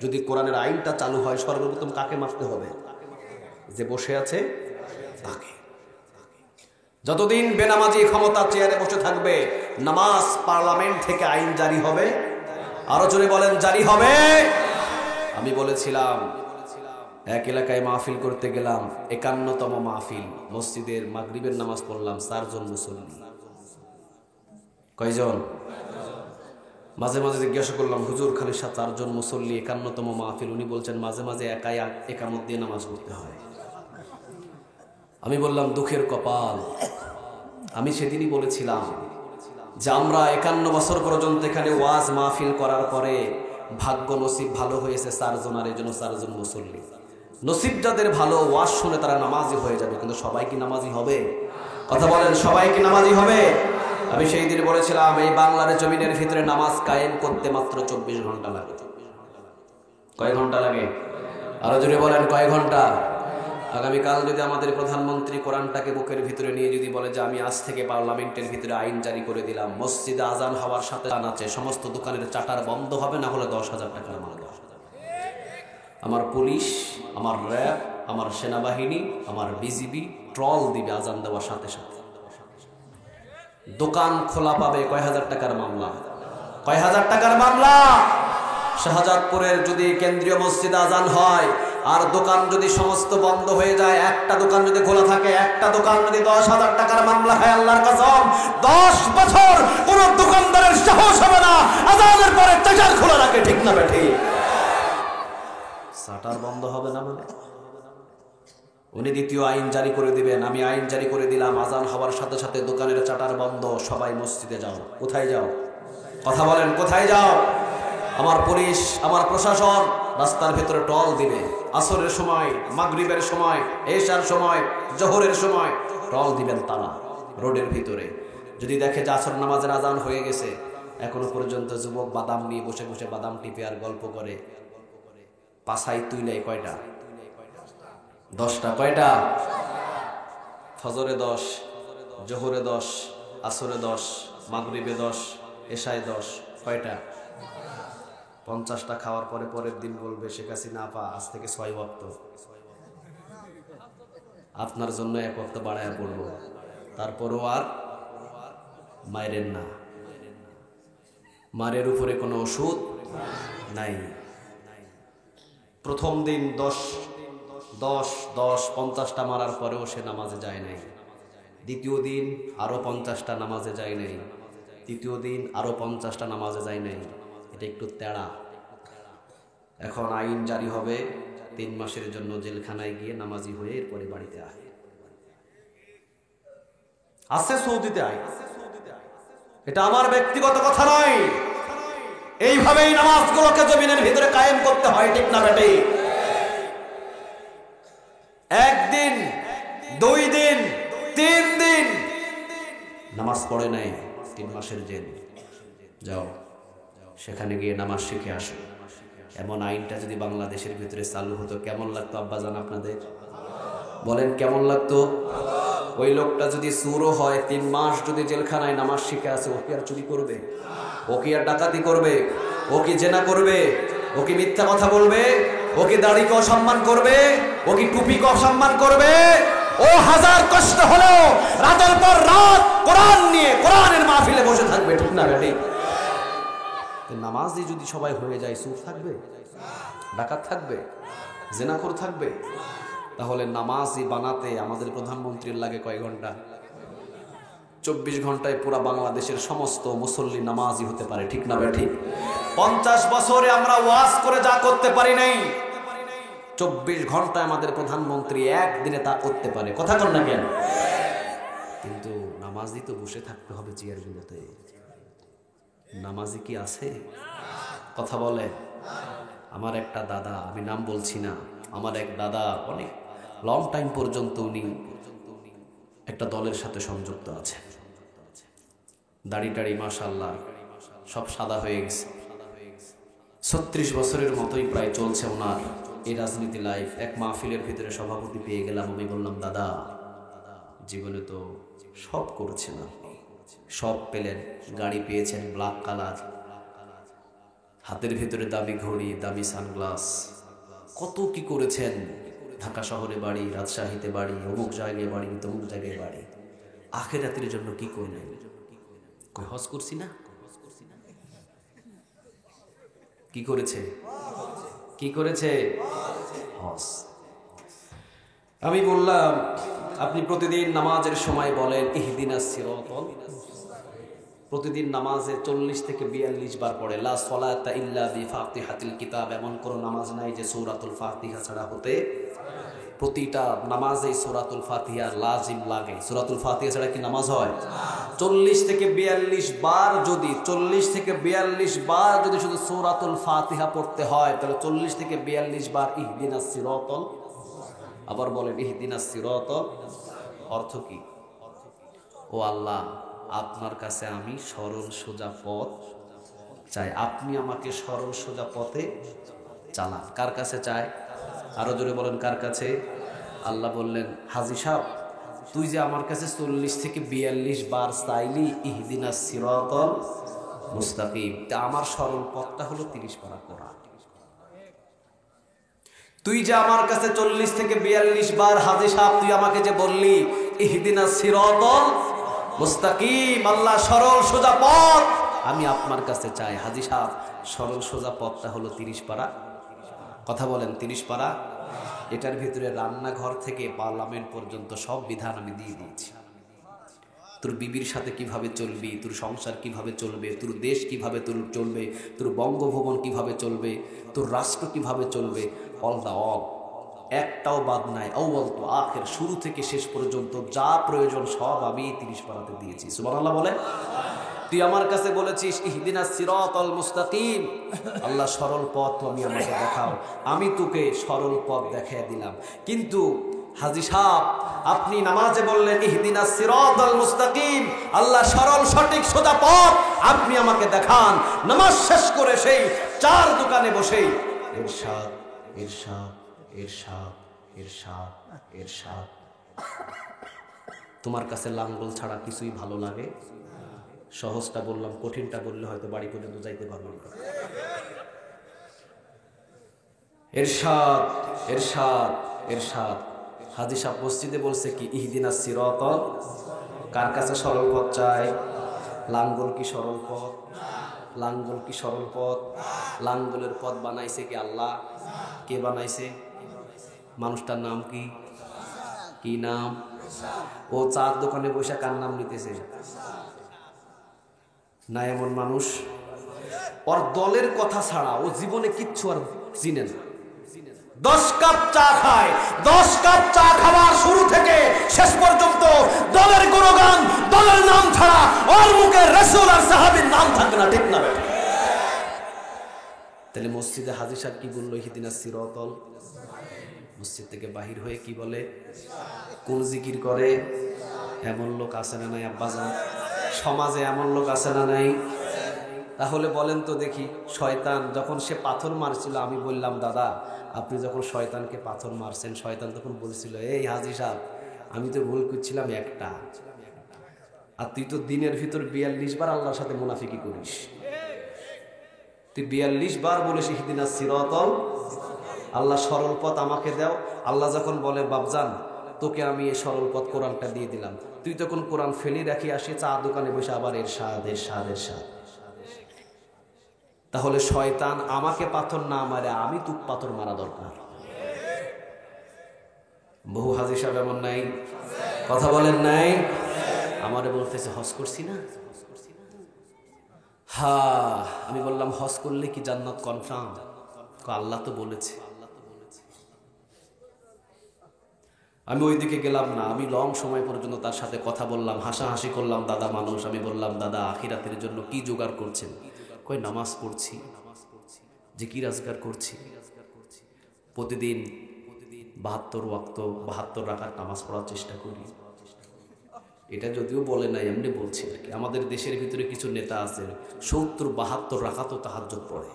যদি কোরআনের আইনটা চালু হয় সর্বপ্রথম কাকে মারতে হবে? যে বসে আছে তাকে। যতদিন বেনামাজি ক্ষমতা চেয়ারে বসে থাকবে, নামাজ পার্লামেন্ট থেকে আইন জারি হবে। আরো জোরে বলেন, জারি হবে। আমি বলেছিলাম এক এলাকায় মাহফিল করতে গেলাম, 51তম মাহফিল, মসজিদের মাগরিবের নামাজ পড়লাম, 4 জন মুসল্লি। কয়জন? মাঝে মাঝে জিজ্ঞাসা করলাম, হুজুর খালি 4 জন মুসল্লি, 51তম মাহফিল, উনি বলছেন মাঝে মাঝে একাই একামত দিয়ে নামাজ পড়তে হয়। আমি বললাম দুঃখের কপাল। আমি সেদিনই বলেছিলাম যে আমরা 51 বছর পর্যন্ত এখানে ওয়াজ মাহফিল করার পরে ভাগ্য নসিব ভালো হয়েছে 4 জন, আর এই জন্য 4 জন মুসল্লি। নসিব যাদের ভালো, ওয়াজ শুনে তারা নামাজি হয়ে যাবে, কিন্তু সবাই কি নামাজি হবে? কথা বলেন, সবাই কি নামাজি হবে? আমি সেই দিন বলেছিলাম এই বাংলার জমিনের ভিতরে নামাজ কায়েম করতে মাত্র 24 ঘন্টা লাগে। কয় ঘন্টা লাগে? আরো জোরে বলেন, কয় ঘন্টা? আগামীকাল যদি আমাদের প্রধানমন্ত্রী কোরআনটাকে বুকের ভিতরে নিয়ে যদি বলে যে আমি আজ থেকে পার্লামেন্টের ভিতরে আইন জারি করে দিলাম, মসজিদে আজান হওয়ার সাথে আছে সমস্ত দোকানের চাটার বন্ধ হবে, না হলে 10,000 টাকার মাল। আমার পুলিশ, আমার র্যাব, আমার সেনাবাহিনী, আমার বিজিবি ট্রল দিবে আজান দেওয়ার সাথে সাথে। দোকান খোলা পাবে, কয় হাজার টাকার মামলা? কয় হাজার টাকার মামলা? শাহজাদপুরের যদি কেন্দ্রীয় মসজিদে আজান হয় আর দোকান যদি সমস্ত বন্ধ হয়ে যায়, একটা দোকান যদি খোলা থাকে, একটা দোকান যদি 10,000 টাকার মামলা খায়, আল্লাহর কসম 10 বছর কোন দোকানদারের সাহস হবে না আজানের পরে চাটার খোলা রাখে। ঠিক না বেঠি? চাটার বন্ধ হবে না মানে উনি দ্বিতীয় আইন জারি করে দিবেন। আমি আইন জারি করে দিলাম, আজান হওয়ার সাথে সাথে দোকানের চাটার বন্ধ, সবাই মসজিদে যাও। কোথায় যাও? কথা বলেন, কোথায় যাও? আমার পুলিশ, আমার প্রশাসন রাস্তার ভিতরে টল দিবে। আসরের সময়, মাগরিবের সময়, এশার সময়, জোহরের সময় টল দিবেন তারা রোডের ভিতরে। যদি দেখে যে আসর নামাজের আজান হয়ে গেছে, এখনো পর্যন্ত যুবক বাদাম নিয়ে বসে বসে বাদাম টিপে আর গল্প করে, পাছাই তুইলে কয়টা? 10টা। কয়টা? ফজরে 10, জোহরে 10, আসরে 10, মাগরিবে 10, এশায় 10। কয়টা? 50টা খাওয়ার পরে পরের দিন বলবে শেখ হাসিনা আপা আজ থেকে 6 ওয়াক্ত, আপনার জন্য 1 ওয়াক্ত বাড়ায় পড়বো। তারপরও আর মায়ের না, মারের উপরে কোনো ওষুধ নাই। প্রথম দিন 10 50টা মারার পরেও সে নামাজে যায় নাই। দ্বিতীয় দিন আরো 50টা নামাজে যায় নাই। তৃতীয় দিন আরো 50টা নামাজে যায় নাই। এটা একটু তেড়া। এখন আইন জারি হবে, 3 মাসের জন্য জেলখানায় গিয়ে নামাজি হয়ে এরপরে বাড়িতে আয়। আছে সৌদিতে আয়। এটা আমার ব্যক্তিগত কথা নয়। এইভাবেই নামাজগুলোকে জমিনের ভিতরে কায়েম করতে হয়। ঠিক না বেটে? 1 দিন, 2 দিন, 3 দিন নামাজ পড়ে নাই, 3 মাসের জেল। যাও সেখানে গিয়ে নামাজ শিখে আসো। এমন আইনটা যদি বাংলাদেশের ভিতরে চালু হতো কেমন লাগতো আব্বাজান আপনাদের? বলেন কেমন লাগতো? ওই লোকটা যদি চুরও হয়, 3 মাস যদি জেলখানায় নামাজ শিখে আসে, ও কি আর চুরি করবে? ও কি আর ডাকাতি করবে? ও কি জেনা করবে? ও কি মিথ্যা কথা বলবে? ও কি দাড়িকে অসম্মান করবে? ও কি টুপিকে অসম্মান করবে? ও হাজার কষ্ট হলেও রাতের পর রাত কোরআন নিয়ে কোরআনের মাহফিলে বসে থাকবে। ঠিক না বেটি? নামাজি যদি সবাই হয়ে যায়, চুর থাকবে? ডাকাত থাকবে? জেনাখোর থাকবে? তাহলে নামাজি বানাতে আমাদের প্রধানমন্ত্রীর লাগে কয় ঘন্টা? 24 ঘন্টায় পুরা বাংলাদেশের সমস্ত মুসল্লি নামাজি হতে পারে। ঠিক না বেঠি? 50 বছরে আমরা ওয়াজ করে যা করতে পারি নাই, 24 ঘন্টায় আমাদের প্রধানমন্ত্রী একদিনে তা করতে পারে। কথা কর না কেন? কিন্তু নামাজি তো বসে থাকতে হবে চেয়ারগুলোতে। নামাজি কি আছে? কথা বলে। আমার একটা দাদা, আমি নাম বলছি না, আমার এক দাদা অনেক লং টাইম পর্যন্ত উনি একটা দলের সাথে সংযুক্ত আছে। দাড়ি টাড়ি মাশাআল্লাহ সব সাদা হয়ে গেছে। 36 বছরের মতোই প্রায় চলছে ওনার এই রাজনীতি লাইফ। এক মাহফিলের ভিতরে সভাপতি পেয়ে গেলাম। আমি বললাম, দাদা জীবনে তো সব করেছেন আপনি, সব পেলেন, গাড়ি পেয়েছেন ব্ল্যাক কালার, হাতের ভিতরে দামি ঘড়ি, দামি সানগ্লাস, কত কি করেছেন। ঢাকা শহরে বাড়ি, রাজশাহীতে বাড়ি, অমুক জায়গায় বাড়ি, তমুক জায়গায় বাড়ি। আখিরাতের জন্য কি করলেন? কই হজ করছি না? কি করেছে? কি করেছে? হজ। আমি বললাম আপনি প্রতিদিন নামাজের সময় বলেন ইহদিনাস সিরাতাল, প্রতিদিন নামাজে 40 থেকে 42 বার পড়ে লা সালাতা ইল্লা বিফাতিহাতিল কিতাব, এমন কোন নামাজ নাই যে সূরাতুল ফাতিহা ছাড়া হতে, প্রতিটা নামাজে সূরাতুল ফাতিহা লাজিম লাগে। সূরাতুল ফাতিহা ছাড়া কি নামাজ হয়? 40 থেকে 42 বার, যদি 40 থেকে 42 বার যদি শুধু সূরাতুল ফাতিহা পড়তে হয়, তাহলে 40 থেকে 42 বার ইহদিনাস সিরাতাল। আবার বলেন ইহদিনাস সিরাতাল, অর্থ কি? ও আল্লাহ, আপনার কাছে আমি সরল সোজা পথ চাই, আপনি আমাকে সরল সোজা পথে চালান। কার কাছে চাই? আরো জোরে বলেন, কার কাছে? আল্লাহ বললেন, হাজী সাহেব, তুই যে আমার কাছে 40 থেকে 42 বার চাইলি ইহদিনাস সিরাতাল মুস্তাকিম, তা আমার সরল পথটা হলো 30 পারা কোরআন। তুই যে আমার কাছে 40 থেকে 42 বার, হাজী সাহেব তুই আমাকে যে বললি ইহদিনাস সিরাতাল মুস্তাকিম, আল্লাহ সরল সোজা পথ আমি আপনার কাছে চাই। হাজী সাহেব সরল সোজা পথটা হলো 30 পারা। কথা বলেন, 30 পারা। এটার ভিতরে রান্নাঘর থেকে পার্লামেন্ট পর্যন্ত সব বিধান আমি দিয়ে দিয়েছি। তোর বিবির সাথে কিভাবে চলবি, তোর সংসার কিভাবে চলবে, তোর দেশ কিভাবে চলবে, তোর বঙ্গভবন কিভাবে চলবে, তোর রাষ্ট্র কিভাবে চলবে, অল দা অল, একটাও বাদ নাই। আউয়াল তো আখের, শুরু থেকে শেষ পর্যন্ত যা প্রয়োজন সব আমি 30 পারাতে দিয়েছি। সুবহানাল্লাহ বলে। তুই আমার কাছে বলেছিস ইহদিনাস সিরাতাল মুস্তাকিম, আল্লাহ সরল পথ তুমি আমাকে দেখাও, আমি তোকে সরল পথ দেখিয়ে দিলাম। কিন্তু হাজী সাহেব আপনি নামাজে বললেন ইহদিনাস সিরাতাল মুস্তাকিম, আল্লাহ সরল সঠিক সোজা পথ আপনি আমাকে দেখান। নামাজ শেষ করে সেই 4 দোকানে বসে ইরশাদ ইরশাদ ইরশাদ ইরশাদ ইরশাদ। তোমার কাছে লাঙ্গল ছাড়া কিছুই ভালো লাগে? সহজটা বললাম, কঠিনটা বললে হয়তো বাড়ি পর্যন্ত যাইতে পারলাম না। ইরশাদ ইরশাদ ইরশাদ। হাজী সাহেব মসজিদে বলছে কি ইহদিনাস সিরাতাল, কার কাছে সরল পথ চাই? লাঙ্গল কি সরল পথ? লাঙ্গল কি সরল পথ? লাঙ্গলের পথ বানাইছে কি আল্লাহ? কে বানাইছে? মানুষটার নাম কি? কি নাম? ও 4 দোকানে বসে কার নাম নিতেছে? না এমন মানুষ, ওর দলের কথা ছাড়া ও জীবনে কিচ্ছু আর চিনে না। 10 কাপ চা খায়, 10 কাপ চা খাওয়ার শুরু থেকে শেষ পর্যন্ত দলের গুণগান, দলের নাম ছাড়া ওর মুখে রাসূল আর সাহাবীর নাম থাকে না, ঠিক না? তাহলে মসজিদে হাজী সাহেব কি বললো ইহদিনাস সিরাতাল, মসজিদ থেকে বাহির হয়ে কি বলে? কোন জিকির করে? এমন লোক আছে না নাই আব্বাজান? সমাজে এমন লোক আছে না নাই? তাহলে বলেন তো দেখি, শয়তান যখন সে পাথর মারছিল, আমি বললাম দাদা আপনি যখন শয়তানকে পাথর মারছেন, শয়তান তখন বলছিল এই হাজী সাহেব আমি তো ভুল করছিলাম একটা, আর তুই তো দিনের ভিতর 42 বার আল্লাহর সাথে মুনাফিকি করিস। তুই 42 বার বলিস ইহদিনাস সিরাতাল, আল্লাহ সরল পথ আমাকে দাও। আল্লাহ যখন বলে বাপজান তোকে আমি এই সরল পথ কোরআনটা দিয়ে দিলাম, তুই তখন কোরআন ফেলে রাখি আসি 4 দোকানে বসে আবার ইরশাদ ইরশাদ ইরশাদ। তাহলে শয়তান আমাকে পাথর না মারে আমি তুক পাথর মারা দরকার। বহু হাজী সাহেব এমন নাই? কথা বলেন নাই? আমারে বলতেছে হজ করছি না। হ্যাঁ, আমি বললাম হজ করলে কি জান্নাত কনফার্ম? আল্লাহ তো বলেছে। আমি ওইদিকে গেলাম না, আমি লং সময় পর্যন্ত তার সাথে কথা বললাম, হাসাহাসি করলাম। দাদা মানুষ, আমি বললাম দাদা আখিরাতের জন্য কি জোগাড় করছেন? কই নামাজ পড়ছি, জিকির আজকার করছি, প্রতিদিন 72 ওয়াক্ত 72 রাকাত নামাজ পড়ার চেষ্টা করি। এটা যদিও বলে নাই, এমনি বলছি আর কি। আমাদের দেশের ভিতরে কিছু নেতা আছে 70-72 রাকাতও তাহাজ্জুদ পড়ে,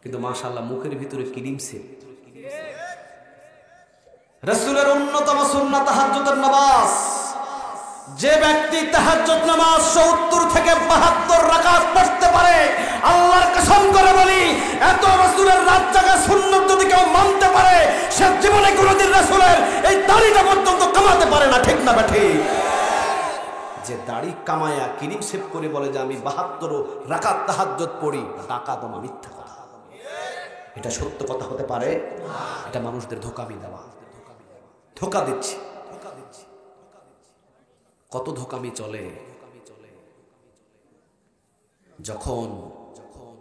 কিন্তু মাশাআল্লাহ মুখের ভিতরে কিরিমছে। রাসূলের অন্যতম সুন্নাত তাহাজ্জুদের নামাজ। যে ব্যক্তি তাহাজ্জুদ নামাজ 70 থেকে 72 রাকাত পড়তে পারে, আল্লাহর কসম করে বলি এত রাসূলের রাত জাগা সুন্নাত যদি কেউ মানতে পারে, সে জীবনে কোনোদিন রাসূলের এই দাড়িটা পর্যন্ত কামাতে পারে না, ঠিক না বেঠি? যে দাড়ি কামায়া কিরিম সেভ করে বলে যে আমি 72 রাকাত তাহাজ্জুদ পড়ি, টাকা দমা মিথ্যা কথা। এটা সত্য কথা হতে পারে? এটা মানুষদের ধোঁকামি দেওয়া, ধোঁকা দিচ্ছে। কত ধোঁকামি চলে। যখন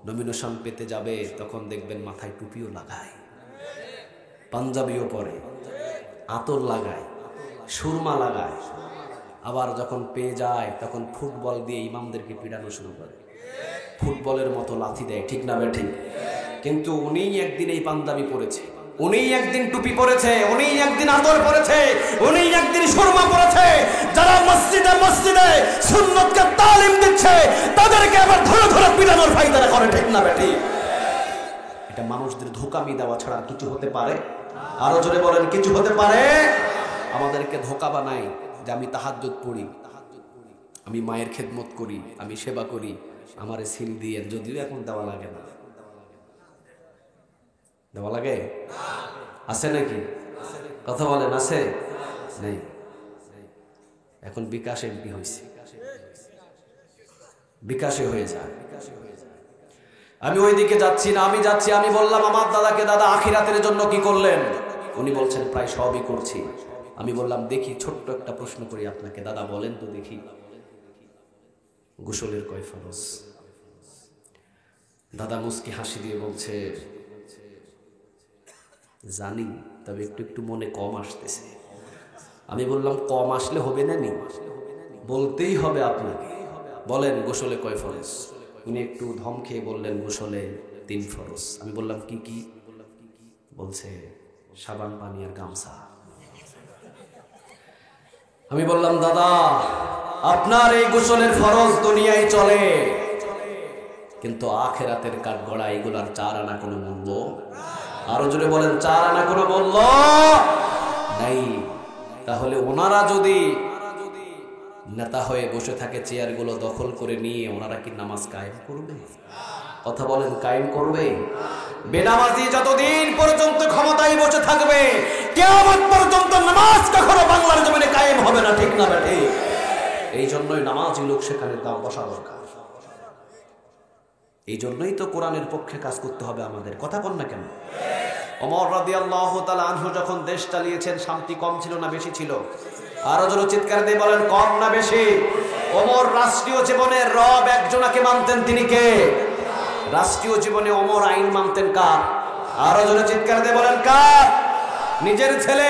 নমিনেশন পেতে যাবে তখন দেখবেন মাথায় টুপিও লাগায়, পাঞ্জাবিও পরে, আতর লাগায়, সুরমা লাগায়। আবার যখন পেয়ে যায় তখন ফুটবল দিয়ে ইমামদেরকে পিটানো শুরু করে, ফুটবলের মতো লাথি দেয়, ঠিক না বেঠিক? কিন্তু উনি একদিন এই পাঞ্জাবি পরেছে, উনি একদিন টুপি পরেছে, উনি একদিন আতর পরেছে, উনি একদিন সুরমা পরেছে। যারা মসজিদে মসজিদে সুন্নতকে তালিম দিচ্ছে তাদেরকে আবার ধরে ধরে পিটানোর ফায়দা করে, ঠিক না বেঠিক? এটা মানুষদের ধোঁকামি দেওয়া ছাড়া কিছু হতে পারে? আরো জোরে বলেন, কিছু হতে পারে? আমাদেরকে ধোঁকা বানায় যে আমি তাহাজ্জুদ পড়ি, আমি মায়ের খেদমত করি, আমি সেবা করি, আমারে সিল দিয়ে, যদিও এখন দেওয়া লাগে না। দেওয়া লাগে? আছে নাকি? কথা বলেন, আছে? নেই। এখন বিকাশ এমপি হয়েছে, বিকাশে হয়ে যায়। আমি ওইদিকে যাচ্ছি না, আমি যাচ্ছি। আমি বললাম আমার দাদাকে, দাদা আখিরাতের জন্য কি করলেন? উনি বলছেন প্রায় সবই করছি। আমি বললাম দেখি ছোট্ট একটা প্রশ্ন করি আপনাকে, দাদা বলেন তো দেখি, গোসলের কয় ফরজ? দাদা মুস্কি হাসি দিয়ে বলছে জানি, তবে একটু একটু মনে কম আসতেছে। আমি বললাম কম আসলে হবে না, নি বলতেই হবে আপনাকে, বলেন গোসলে কয় ফরজ? উনি একটু ধম খেয়ে বললেন গোসলে 3 ফরজ। আমি বললাম কি কি? বলছে সাবান, পানি আর গামছা। আমি বললাম দাদা আপনার এই গোসলের ফরজ দুনিয়ায় চলে, কিন্তু আখিরাতের কাঠগড়া এগুলার 4 আনা কোনো মূল্য। আরো জোরে বলেন, 4 আনা কোনো মূল্য নাই। তাহলে ওনারা যদি নেতা হয়ে বসে থাকে, চেয়ারগুলো দখল করে নিয়ে, ওনারা কি নামাজ কায়েম করবে? কথা বলেন, কায়েম করবে? বেনামাজি যতদিন পর্যন্ত ক্ষমতায় বসে থাকবে, কিয়ামত পর্যন্ত নামাজ কখনো বাংলার জমিনে কায়েম হবে না, ঠিক না বেঠি? এই জন্যই নামাজি লোক সেখানে দাম বসা দরকার। এই জন্যই তো কোরআনের পক্ষে কাজ করতে হবে আমাদের। কথা বল না কেন? ওমর রাদিয়াল্লাহু তাআলা আনহু যখন দেশ চালিয়েছেন, শান্তি কম ছিল না বেশি ছিল? আরো জোরে চিৎকার দিয়ে বলেন, কম না বেশি? ওমর রাষ্ট্রীয় জীবনে রব একজনাকে মানতেন, তিনি কে? রাষ্ট্রীয় জীবনে ওমর আইন মানতেন কার? আরো জোরে চিৎকার দিয়ে বলেন, কার? নিজের ছেলে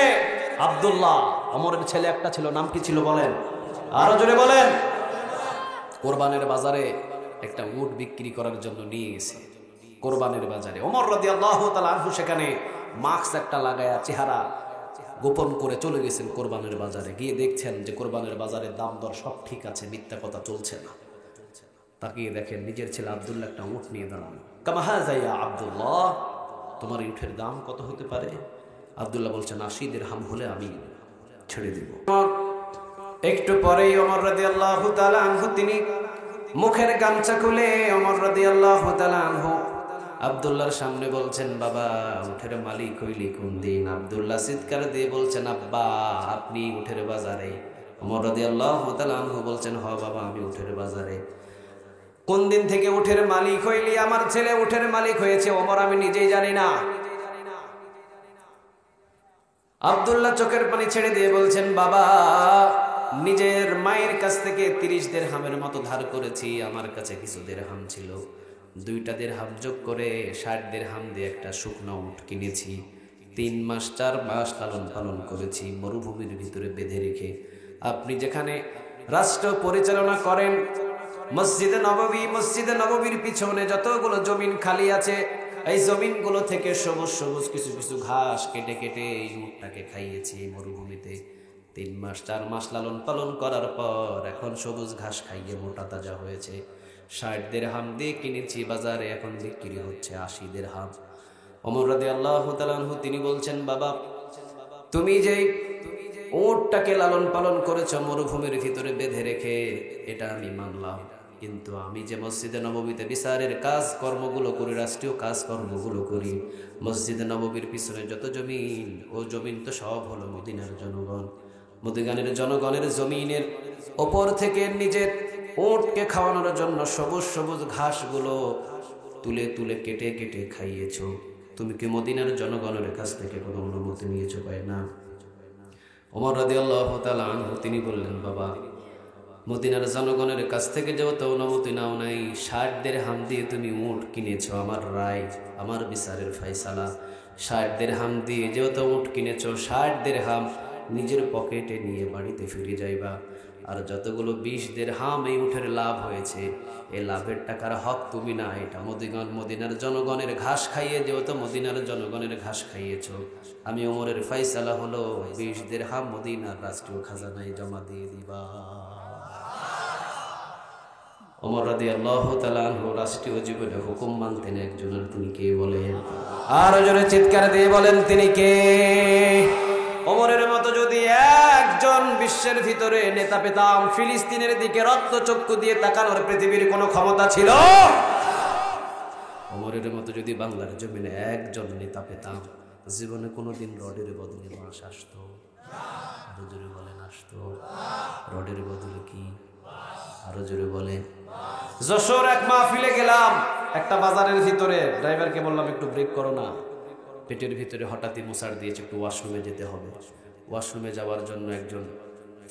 আব্দুল্লাহ, ওমরের ছেলে একটা ছিল, নাম কি ছিল বলেন? আরো জোরে বলেন। কোরবানের বাজারে একটা উট বিক্রি করার জন্য নিয়ে গেছে, কোরবানের বাজারে। ওমর রাদিয়াল্লাহু তাআলা আনহু সেখানে মাস্ক একটা লাগায়া চেহারা গোপন করে চলে গেছেন কোরবানের বাজারে। গিয়ে দেখছেন যে কোরবানের বাজারের দাম দর সব ঠিক আছে, মিথ্যা কথা চলছে না। তাকিয়ে দেখেন নিজের ছেলে আব্দুল্লাহ একটা উট নিয়ে দাঁড়ানো। কামা হাযা ইয়া আব্দুল্লাহ, তোমার এই উটের দাম কত হতে পারে? আব্দুল্লাহ বলছেন 80 দিরহাম হলে আমি ছেড়ে দেব। একটু পরেই ওমর রাদিয়াল্লাহু তাআলা আনহু তিনি মুখের গামছা খুলে ওমর রাদিয়াল্লাহু তাআলা আনহু আব্দুল্লাহর সামনে বলছেন, বাবা উঠের মালিক হইলি কোন দিন? আব্দুল্লাহ চিৎকার দিয়ে বলছেন, আব্বা আপনি উঠের বাজারে? ওমর রাদিয়াল্লাহু তাআলা আনহু বলছেন, হ বাবা আমি উঠের বাজারে। কোন দিন থেকে উঠের মালিক হইলি? আমার ছেলে উঠের মালিক হয়েছে ওমর, আমি নিজেই জানি না। আব্দুল্লাহ চোখের পানি ছেড়ে দিয়ে বলছেন, বাবা নিজের মায়ের কাছ থেকে 30 দিরহামের মতো ধার করেছি, আমার কাছে কিছু দিরহাম ছিল, 2টা দিরহাম যোগ করে 60 দিরহাম দিয়ে একটা শুকনো উট কিনেছি। 3 মাস 4 মাস লালন পালন করেছি মরুভূমির ভিতরে বেঁধে রেখে। আপনি যেখানে রাষ্ট্র পরিচালনা করেন, মসজিদে নববীর পিছনে যতগুলো জমিন খালি আছে, এই জমিনগুলো থেকে সবুজ সবুজ কিছু কিছু ঘাস কেটে কেটে এই উটটাকে খাইয়েছি মরুভূমিতে। 3 মাস 4 মাস লালন পালন করার পর এখন সবুজ ঘাস খাইয়ে মোটা তাজা হয়েছে। 60 দিরহাম দিয়ে কিনেছি বাজারে, এখন বিক্রি হচ্ছে 80 দিরহাম। ওমর রাদিয়াল্লাহু তাআলা আনহু তিনি বলছেন, বাবা তুমি যে উটটাকে লালন পালন করেছো মরুভূমির ভিতরে বেঁধে রেখে, এটা আমি মানলাম, কিন্তু আমি যে মসজিদে নববীতে বিচারের কাজ কর্মগুলো করি, রাষ্ট্রীয় কাজ কর্মগুলো করি, মসজিদে নববীর পিছনে যত জমিন, ও জমিন তো সব হলো মদিনার জনগণ। মদিনার জনগণের জমিনের ওপর থেকে নিজের উটকে খাওয়ানোর জন্য সবুজ সবুজ ঘাসগুলো তুলে তুলে কেটে কেটে খাইয়েছো। তুমি কি মদিনার জনগণের কাছ থেকে কোনো অনুমতি নিয়েছো? কয় না। ওমর রাদিয়াল্লাহু তাআলা আনহু তিনি বললেন, বাবা, মদিনার জনগণের কাছ থেকে যেহেতু অনুমতি নাও নাই, 60 দিরহাম দিয়ে তুমি উট কিনেছো, আমার রায়, আমার বিচারের ফয়সালা, 60 দিরহাম দিয়ে যেহেতু উট কিনেছো, 60 দিরহাম নিজের পকেটে নিয়ে বাড়িতে ফিরে যাইবা। আর যতগুলো 20 দিরহাম এই উঠের লাভ হয়েছে, এই লাভের টাকার হক তুমি না, এটা মদিনার জনগণের ঘাস খাইয়ে, যেহেতু মদিনার জনগণের ঘাস খাইয়েছো, আমি ওমরের ফয়সালা হলো 20 দিরহাম মদিনার রাষ্ট্রীয় খাজানায় জমা দিয়ে দিবা। ওমর রাদিয়াল্লাহু তাআলা আনহু রাষ্ট্রীয় জীবনে হুকুম মানতেন একজনের, তিনি কে বলেন? আর জোরে চিৎকার দিয়ে বলেন, তিনি কে? ওমরের মতো যদি একজন বিশ্বের ভিতরে নেতা পেতাম, ফিলিস্তিনের দিকে রক্তচক্ষু দিয়ে তাকানোর পৃথিবীর কোনো ক্ষমতা ছিল? ওমরের মতো যদি বাংলার জমিনে একজন নেতা পেতাম, জীবনে কোনোদিন রডের বদলে মাছ আসতো? আরো জোরে বলেন, আসতো? রডের বদলে কি? আরো জোরে বলেন। যশোর এক মাহফিলে গেলাম, একটা বাজারের ভিতরে, ড্রাইভারকে বললাম একটু ব্রেক করো না, পেটের ভিতরে হঠাৎই মোসার দিয়েছে, একটু ওয়াশরুমে যেতে হবে। ওয়াশরুমে যাওয়ার জন্য একজন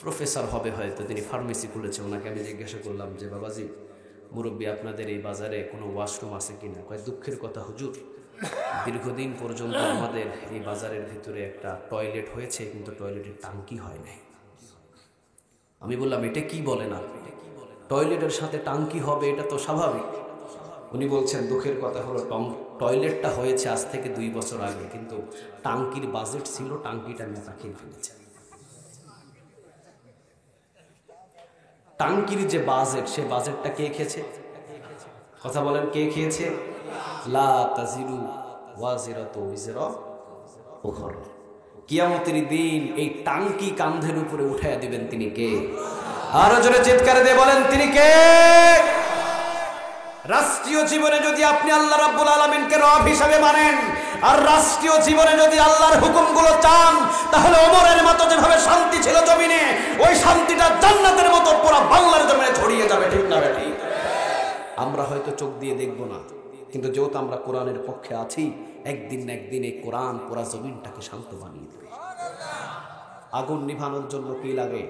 প্রফেসর হবে হয়তো, তিনি ফার্মেসি খুলেছে, ওনাকে আমি জিজ্ঞাসা করলাম যে, বাবাজি মুরব্বী, আপনাদের এই বাজারে কোনো ওয়াশরুম আছে কিনা? কয়, দুঃখের কথা হুজুর, দীর্ঘদিন পর্যন্ত আমাদের এই বাজারের ভিতরে একটা টয়লেট হয়েছে, কিন্তু টয়লেটের টাঙ্কি হয় নাই। আমি বললাম, এটা কি বলেন আপনি? টয়লেটের সাথে টাঙ্কি হবে, এটা তো স্বাভাবিক। উনি বলছেন, দুঃখের কথা হলো টয়লেটটা হয়েছে আজ থেকে 2 বছর আগে, কিন্তু টাঙ্কির বাজেট ছিল, টাঙ্কিটা নেতা খেয়ে ফেলেছে। টাঙ্কির যে বাজেট, সে বাজেটটা কে খেয়েছে? কথা বলেন, কে খেয়েছে? লা তাজিরু ওয়াজিরাতু উযরা উখরা। কিয়ামতের দিন এই টাঙ্কি কাঁধের উপরে উঠাইয়া দিবেন, তিনি কে? আরো জোরে চিৎকার দিয়ে বলেন, তিনি কে? রাষ্ট্রীয় জীবনে যদি আপনি আল্লাহ রাব্বুল আলামিনকে রব হিসাবে মানেন, আর রাষ্ট্রীয় জীবনে যদি আল্লাহর হুকুমগুলো চান, তাহলে ওমরের মতো যেভাবে শান্তি ছিল জমিনে, ওই শান্তিটা জান্নাতের মতো পুরো বাংলার জমিনে ছড়িয়ে যাবে। ঠিক না বেঠিক? আমরা হয়তো চোখ দিয়ে দেখব না, কিন্তু যেহেতু আমরা কোরআনের পক্ষে আছি, একদিন না একদিন এই কোরআন পুরো জমিনটাকে শান্ত বানিয়ে দেবে। আগুন নিভানোর জন্য কি লাগে?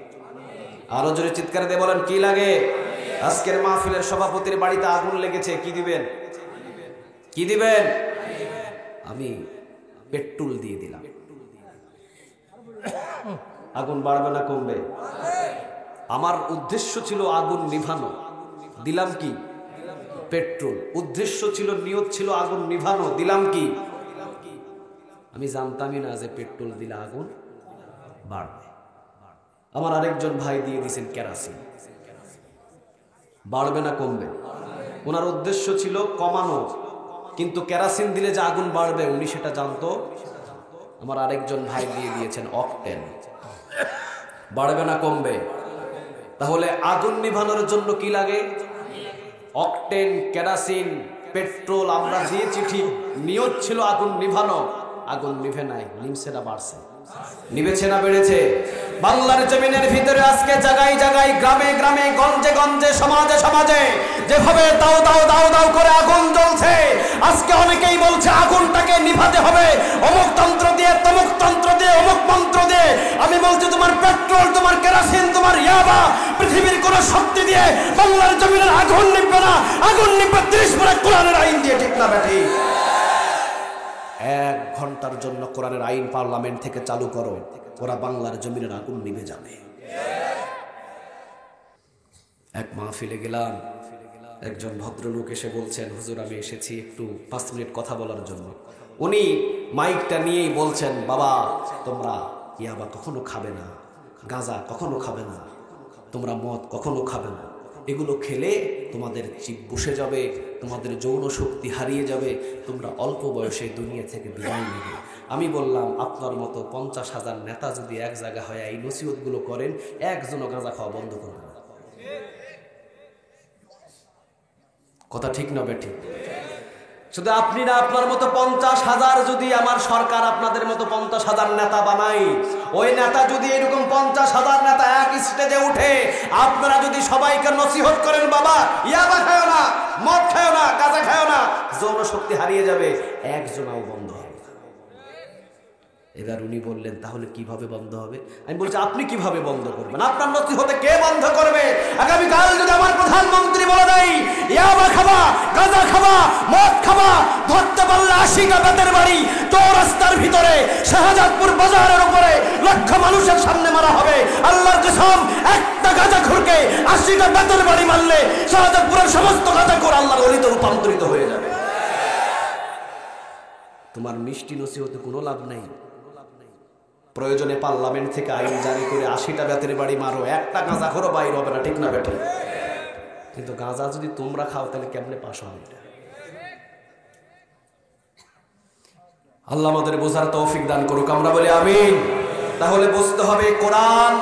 আরো জোরে চিৎকার দিয়ে বলেন, কি লাগে? আজকের মাহফিলের সভাপতির বাড়িতে আগুন লেগেছে, কি দিবেন? কি দিবেন? আমি পেট্রোল দিয়ে দিলাম। আগুন বাড়বে না কমবে? আমার উদ্দেশ্য ছিল আগুন নিভানো, দিলাম কি? পেট্রোল। উদ্দেশ্য ছিল, নিয়ত ছিল আগুন নিভানো, দিলাম কি? আমি জানতামই না যে পেট্রোল দিলে আগুন বাড়বে। আমার আরেকজন ভাই দিয়ে দিয়েছেন কেরাসিন। বাড়বে না কমবে? ওনার উদ্দেশ্য ছিল কমানো, কিন্তু কেরাসিন দিলে যে আগুন বাড়বে উনি সেটা জানতো। আমার আরেকজন ভাই দিয়ে দিয়েছেন অকটেন। বাড়বে না কমবে? তাহলে আগুন নিভানোর জন্য কি লাগে? অকটেন, কেরাসিন, পেট্রোল আমরা দিয়েছি ঠিক, নিয়ত ছিল আগুন নিভানো, আগুন নিভে নাই, নিমছে না বাড়ছে? নিভেছে না বেড়েছে? বাংলার জমিনের ভিতরে আজকে জায়গায় জায়গায়, গ্রামে গ্রামে, গঞ্জে গঞ্জে, সমাজে সমাজে যেভাবে দাও দাও দাও দাও করে আগুন জ্বলছে, আজকে অনেকেই বলছে আগুনটাকে নিভাতে হবে অমুক তন্ত্র দিয়ে, তমুক তন্ত্র দিয়ে, অমুক মন্ত্র দিয়ে। আমি বলছি, তোমার পেট্রোল, তোমার কেরাসিন, তোমার ইয়াবা, পৃথিবীর কোন শক্তি দিয়ে বাংলার জমিনের আগুন নিভবে না। আগুন নিভবে 30 বছর কোরআনের আইন দিয়ে। ঠিক না বেঠি? 1 ঘন্টার জন্য কোরআনের আইন পার্লামেন্ট থেকে চালু করো, ওরা বাংলার জমিনের আগুন নিভে যাবে। এক মাহফিলে গেলাম, একজন ভদ্রলোক এসে বলছেন, হুজুর আমি এসেছি একটু 5 মিনিট কথা বলার জন্য। উনি মাইকটা নিয়েই বলছেন, বাবা তোমরা ইয়াবা কখনো খাবে না, গাঁজা কখনো খাবে না, তোমরা মদ কখনো খাবে না, এগুলো খেলে তোমাদের জীব বসে যাবে, তোমাদের যৌন শক্তি হারিয়ে যাবে, তোমরা অল্প বয়সে দুনিয়া থেকে বিদায় নেবে। আমি বললাম, আপনার মতো 50,000 নেতা যদি এক জায়গা হয় এই নসিহতগুলো করেন, একজনও গাঁজা খাওয়া বন্ধ করবে না। কথা ঠিক না বেঠিক? শুধু আপনি না, আপনার মতো 50,000 যদি আমার সরকার আপনাদের মতো 50,000 নেতা বানাই, ওই নেতা যদি এরকম 50,000 নেতা এক স্টেজে উঠে আপনারা যদি সবাইকে নসিহত করেন, বাবা ইয়াবা খাও না, মদ খাও না, গাঁজা খাও না, যৌন শক্তি হারিয়ে যাবে, একজনাও বন্ধ হবে। এবার উনি বললেন তাহলে কিভাবে বন্ধ হবে? আমি বলছি আপনি কিভাবে বন্ধ করবেন? আপনার নসিহতে কে বন্ধ করবে? আগামীকাল যদি আমার প্রধানমন্ত্রী বলে দেয় ইয়াবা খাবা, গাঁজা খাবা, মদ খাবা, ধরতে পারলে 80টা বেতের বাড়ি চৌরাস্তার ভিতরে শাহজাদপুর বাজারের উপরে লক্ষ মানুষের সামনে মারা হবে, আল্লাহর কসম একটা গাঁজাখোরকে 80টা বেতের বাড়ি মারলে শাহজাদপুরের সমস্ত গাঁজাখোর আল্লাহর ওলিতে রূপান্তরিত হয়ে যাবে। তোমার মিষ্টি নসিহতে কোনো লাভ নেই। প্রয়োজনে পার্লামেন্ট থেকে আইন জারি করে 80টা বেতের বাড়ি মারো, একটা গাঁজাখোরও বাইর হবে না, ঠিক না বেঠি? কিন্তু গাঁজা যদি তোমরা খাও তাহলে কেমনে পাস হবে? এটা আল্লাহ আমাদের বোঝার তৌফিক দান করুক, আমরা বলি আমিন। তাহলে বুঝতে হবে কোরআন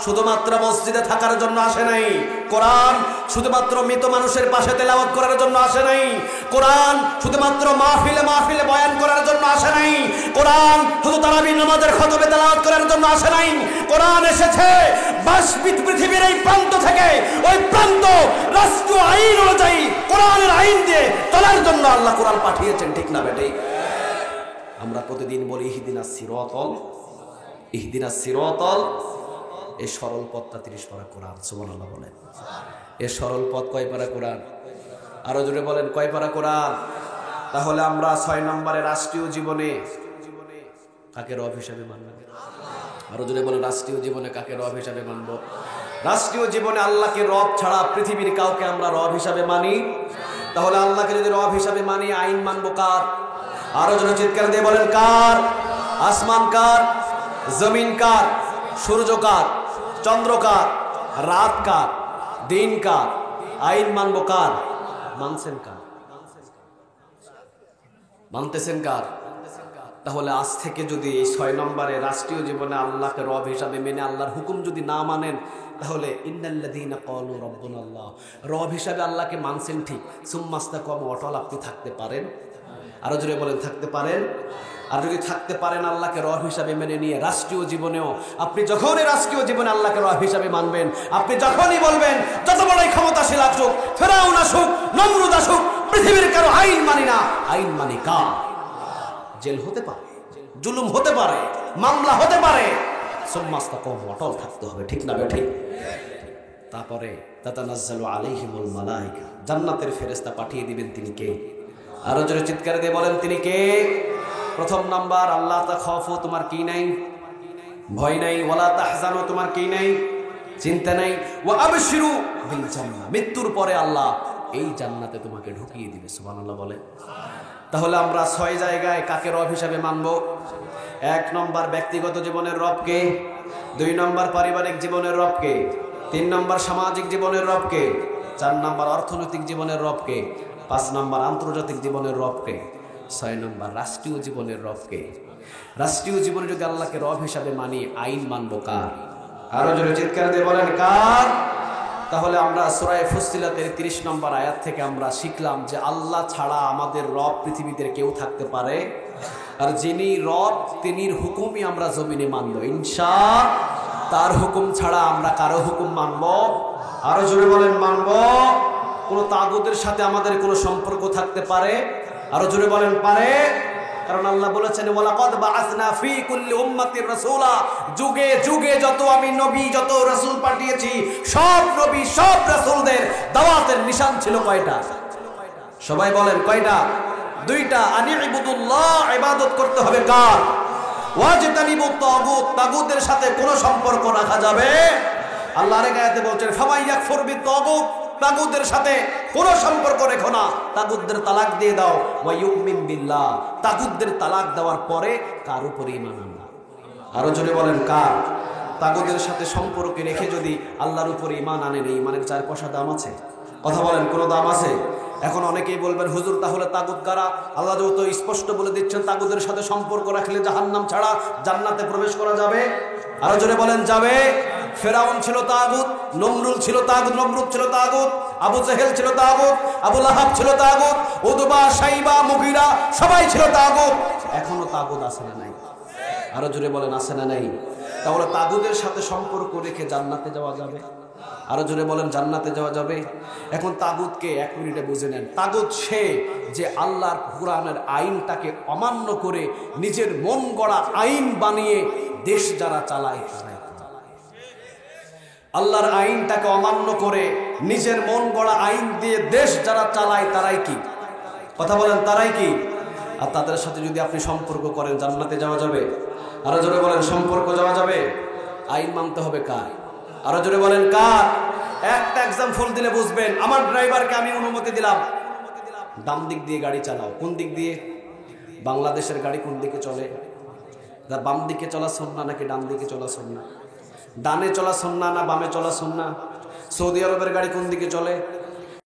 শুধুমাত্র মসজিদে থাকার জন্য আসে নাই, কোরআন শুধুমাত্র মৃত মানুষের পাশে তেলাওয়াত করার জন্য আসে নাই, কোরআন শুধুমাত্র মাহফিলে মাহফিলে বয়ান করার জন্য আসে নাই, কোরআন শুধু তারাবি নামাজের খতমে তেলাওয়াত করার জন্য আসে নাই। কোরআন এসেছে পৃথিবীর এই প্রান্ত থেকে ওই প্রান্ত রাষ্ট্রীয় আইন অনুযায়ী কোরআনের আইন দিয়ে চলার জন্য আল্লাহ কোরআন পাঠিয়েছেন, ঠিক না বেটি? আমরা প্রতিদিন বলি ইহদিনাস সিরাতাল, ইহদিনাস সিরাতাল, এই সরল পথটা 30 পারা কোরআন, সুবহানাল্লাহ বলেন। এই সরল পথ কয় পারা কোরআন? আরো জোরে বলেন কয় পারা কোরআন? তাহলে আমরা 6 নম্বরে রাষ্ট্রীয় জীবনে কাকে রব হিসাবে মানব? আরো জোরে বলেন রাষ্ট্রীয় জীবনে কাকে রব হিসাবে মানব? রাষ্ট্রীয় জীবনে আল্লাহকে রব ছাড়া পৃথিবীর কাউকে আমরা রব হিসাবে মানি। তাহলে আল্লাহকে যদি রব হিসাবে মানি, আইন মানবো কার? আরো জোরে চিৎকার দিয়ে বলেন কার? আসমান কার? জমিন কার? সূর্য কার? চন্দ্র কার? রাত কার? দিন কার? আইন মানবো কার? মানছেন কার? মানতেছেন কার? তাহলে আজ থেকে যদি এই 6 নম্বরে রাষ্ট্রীয় জীবনে আল্লাহকে রব হিসাবে মেনে আল্লাহর হুকুম যদি না মানেন, তাহলে ইন্নাল্লাযীনা ক্বালু রাব্বুনাল্লাহ, রব হিসাবে আল্লাহকে মানছেন ঠিক, সুম্মাস্তাকামু, অটল আপনি থাকতে পারেন? আরো জোরে বলেন থাকতে পারেন? আর যদি থাকতে পারেন আল্লাহকে রব হিসাবে মেনে নিয়ে রাষ্ট্রীয় জীবনেও আপনি যখনই রাষ্ট্রীয় জীবনে আল্লাহকে রব হিসাবে মানবেন, আপনি যখনই বলবেন যত বড়ই ক্ষমতাশীল আসুক, ফেরাউন আসুক, নমরুদ আসুক, পৃথিবীর কারো আইন মানি না, আইন মানি কার? জেল হতে পারে, জুলুম হতে পারে, মামলা হতে পারে, সুম্মাস্তাকামু, অটল থাকতে হবে, ঠিক না বেঠিক? তারপরে তাতানাজ্জালু আলাইহিমুল মালায়েকা, জান্নাতের ফেরেশতা পাঠিয়ে দিবেন, তিনি কে? আরো জোরে চিৎকার দিয়ে বলেন তিনি কে? প্রথম নাম্বার আল্লাহ তাখাফু, তোমার কি নাই? ভয় নাই। ওয়ালা তাহজানু, তোমার কি নাই? চিন্তা নাই। ওয়া আবশিরু বিল জান্নাহ, মৃত্যুর পরে আল্লাহ এই জান্নাতে তোমাকে ঢুকিয়ে দিবে, সুবহানাল্লাহ বলে। তাহলে আমরা 6 জায়গায় কাকে রব হিসাবে মানব? 1 নম্বর ব্যক্তিগত জীবনের রবকে, 2 নম্বর পারিবারিক জীবনের রবকে, 3 নম্বর সামাজিক জীবনের রবকে, 4 নম্বর অর্থনৈতিক জীবনের রবকে, 5 নম্বর আন্তর্জাতিক জীবনের রবকে, 6 নম্বর রাষ্ট্রীয় জীবনের রবকে। রাষ্ট্রীয় জীবনে যদি আল্লাহকে রব হিসাবে মানি, আইন মানব কার? আরো জোরে চিৎকার দিয়ে বলেন কার? তাহলে আমরা সূরা ফুসসিলাতের 30 নম্বর আয়াত থেকে আমরা শিখলাম যে আল্লাহ ছাড়া আমাদের রব পৃথিবীতে কেউ থাকতে পারে, আর যিনি রব তিনির হুকুমই আমরা জমিনে মানব ইনশাআল্লাহ। তার হুকুম ছাড়া আমরা কারো হুকুম মানব? আরো জোরে বলেন মানব। কোন তাগুতের সাথে আমাদের কোনো সম্পর্ক থাকতে পারে? আরো জোরে বলেন পারে? কারণ আল্লাহ বলেছেন ওয়ালাকাদ বাআসনা ফি কুল্লি উম্মাতির রাসূলা, যুগে যুগে যত আমি নবী যত রাসূল পাঠিয়েছি, সব নবী সব রাসূলদের দাওয়াতের নিশান ছিল কয়টা? সবাই বলেন কয়টা? 2টা। আনিবুদুল্লাহ, ইবাদত করতে হবে কার? ওয়াজতানিবুত তাগুত, তাগুতের সাথে কোনো সম্পর্ক রাখা যাবে? আল্লাহ আরেক আয়াতে বলছেন ফামাইয়াকফুর বিত-তাগুত, তাগুতের সাথে কোনো সম্পর্ক রেখো না, তাগুতদের তালাক দিয়ে দাও। ওয়া ইউমিন বিল্লাহ, তাগুতদের তালাক দেওয়ার পরে কার উপরে ঈমান আনবা? আরো জোরে বলেন কার? তাগুতের সাথে সম্পর্ক রেখে যদি আল্লাহর উপরে ঈমান আনেন, এই ঈমানের 4 পয়সা দাম আছে? কথা বলেন, কোনো দাম আছে? এখন অনেকেই বলবেন হুজুর তাহলে তাগুত কারা? আল্লাহ তো স্পষ্ট বলে দিচ্ছেন তাগুতের সাথে সম্পর্ক রাখলে জাহান্নাম ছাড়া জান্নাতে প্রবেশ করা যাবে। আরো জোরে বলেন যাবে। ফেরাউন ছিল তাগুত, নমরুদ ছিল তাগুত, নমরুদ ছিল তাগুত, আবু জেহেল ছিল তাগুত, আবু লাহাব ছিল তাগুত, উতবা, শাইবা, মুগিরা সবাই ছিল তাগুত। এখনো তাগুত আছে না নাই? আরো জোরে বলেন আছে না নাই? তাহলে তাগুতের সাথে সম্পর্ক রেখে জান্নাতে যাওয়া যাবে? আরো জোরে বলেন জান্নাতে যাওয়া যাবে? এখন তাগুতকে এক মিনিটে বুঝে নেন। তাগুত সে যে আল্লাহর কোরআনের আইনটাকে অমান্য করে নিজের মন গড়া আইন বানিয়ে দেশ যারা চালায়, আল্লাহর আইনটাকে অমান্য করে নিজের মন গড়া আইন দিয়ে দেশ যারা চালায় তারাই কি? কথা বলেন, তারাই কি? আর তাদের সাথে যদি আপনি সম্পর্ক করেন জান্নাতে যাওয়া যাবে? আরো জোরে বলেন সম্পর্ক যাওয়া যাবে? আইন মানতে হবে কার? আরো জোরে বলেন কার? একটা এক্সাম্পল দিলে বুঝবেন। আমার ড্রাইভারকে আমি অনুমতি দিলাম ডান দিক দিয়ে গাড়ি চালাও। কোন দিক দিয়ে? বাংলাদেশের গাড়ি কোন দিকে চলে? বাম দিকে চলা সুন্নাহ নাকি ডান দিকে চলা সুন্নাহ? ডানে চলা সুন্নাহ না বামে চলা সুন্নাহ? সৌদি আরবের গাড়ি কোন দিকে চলে?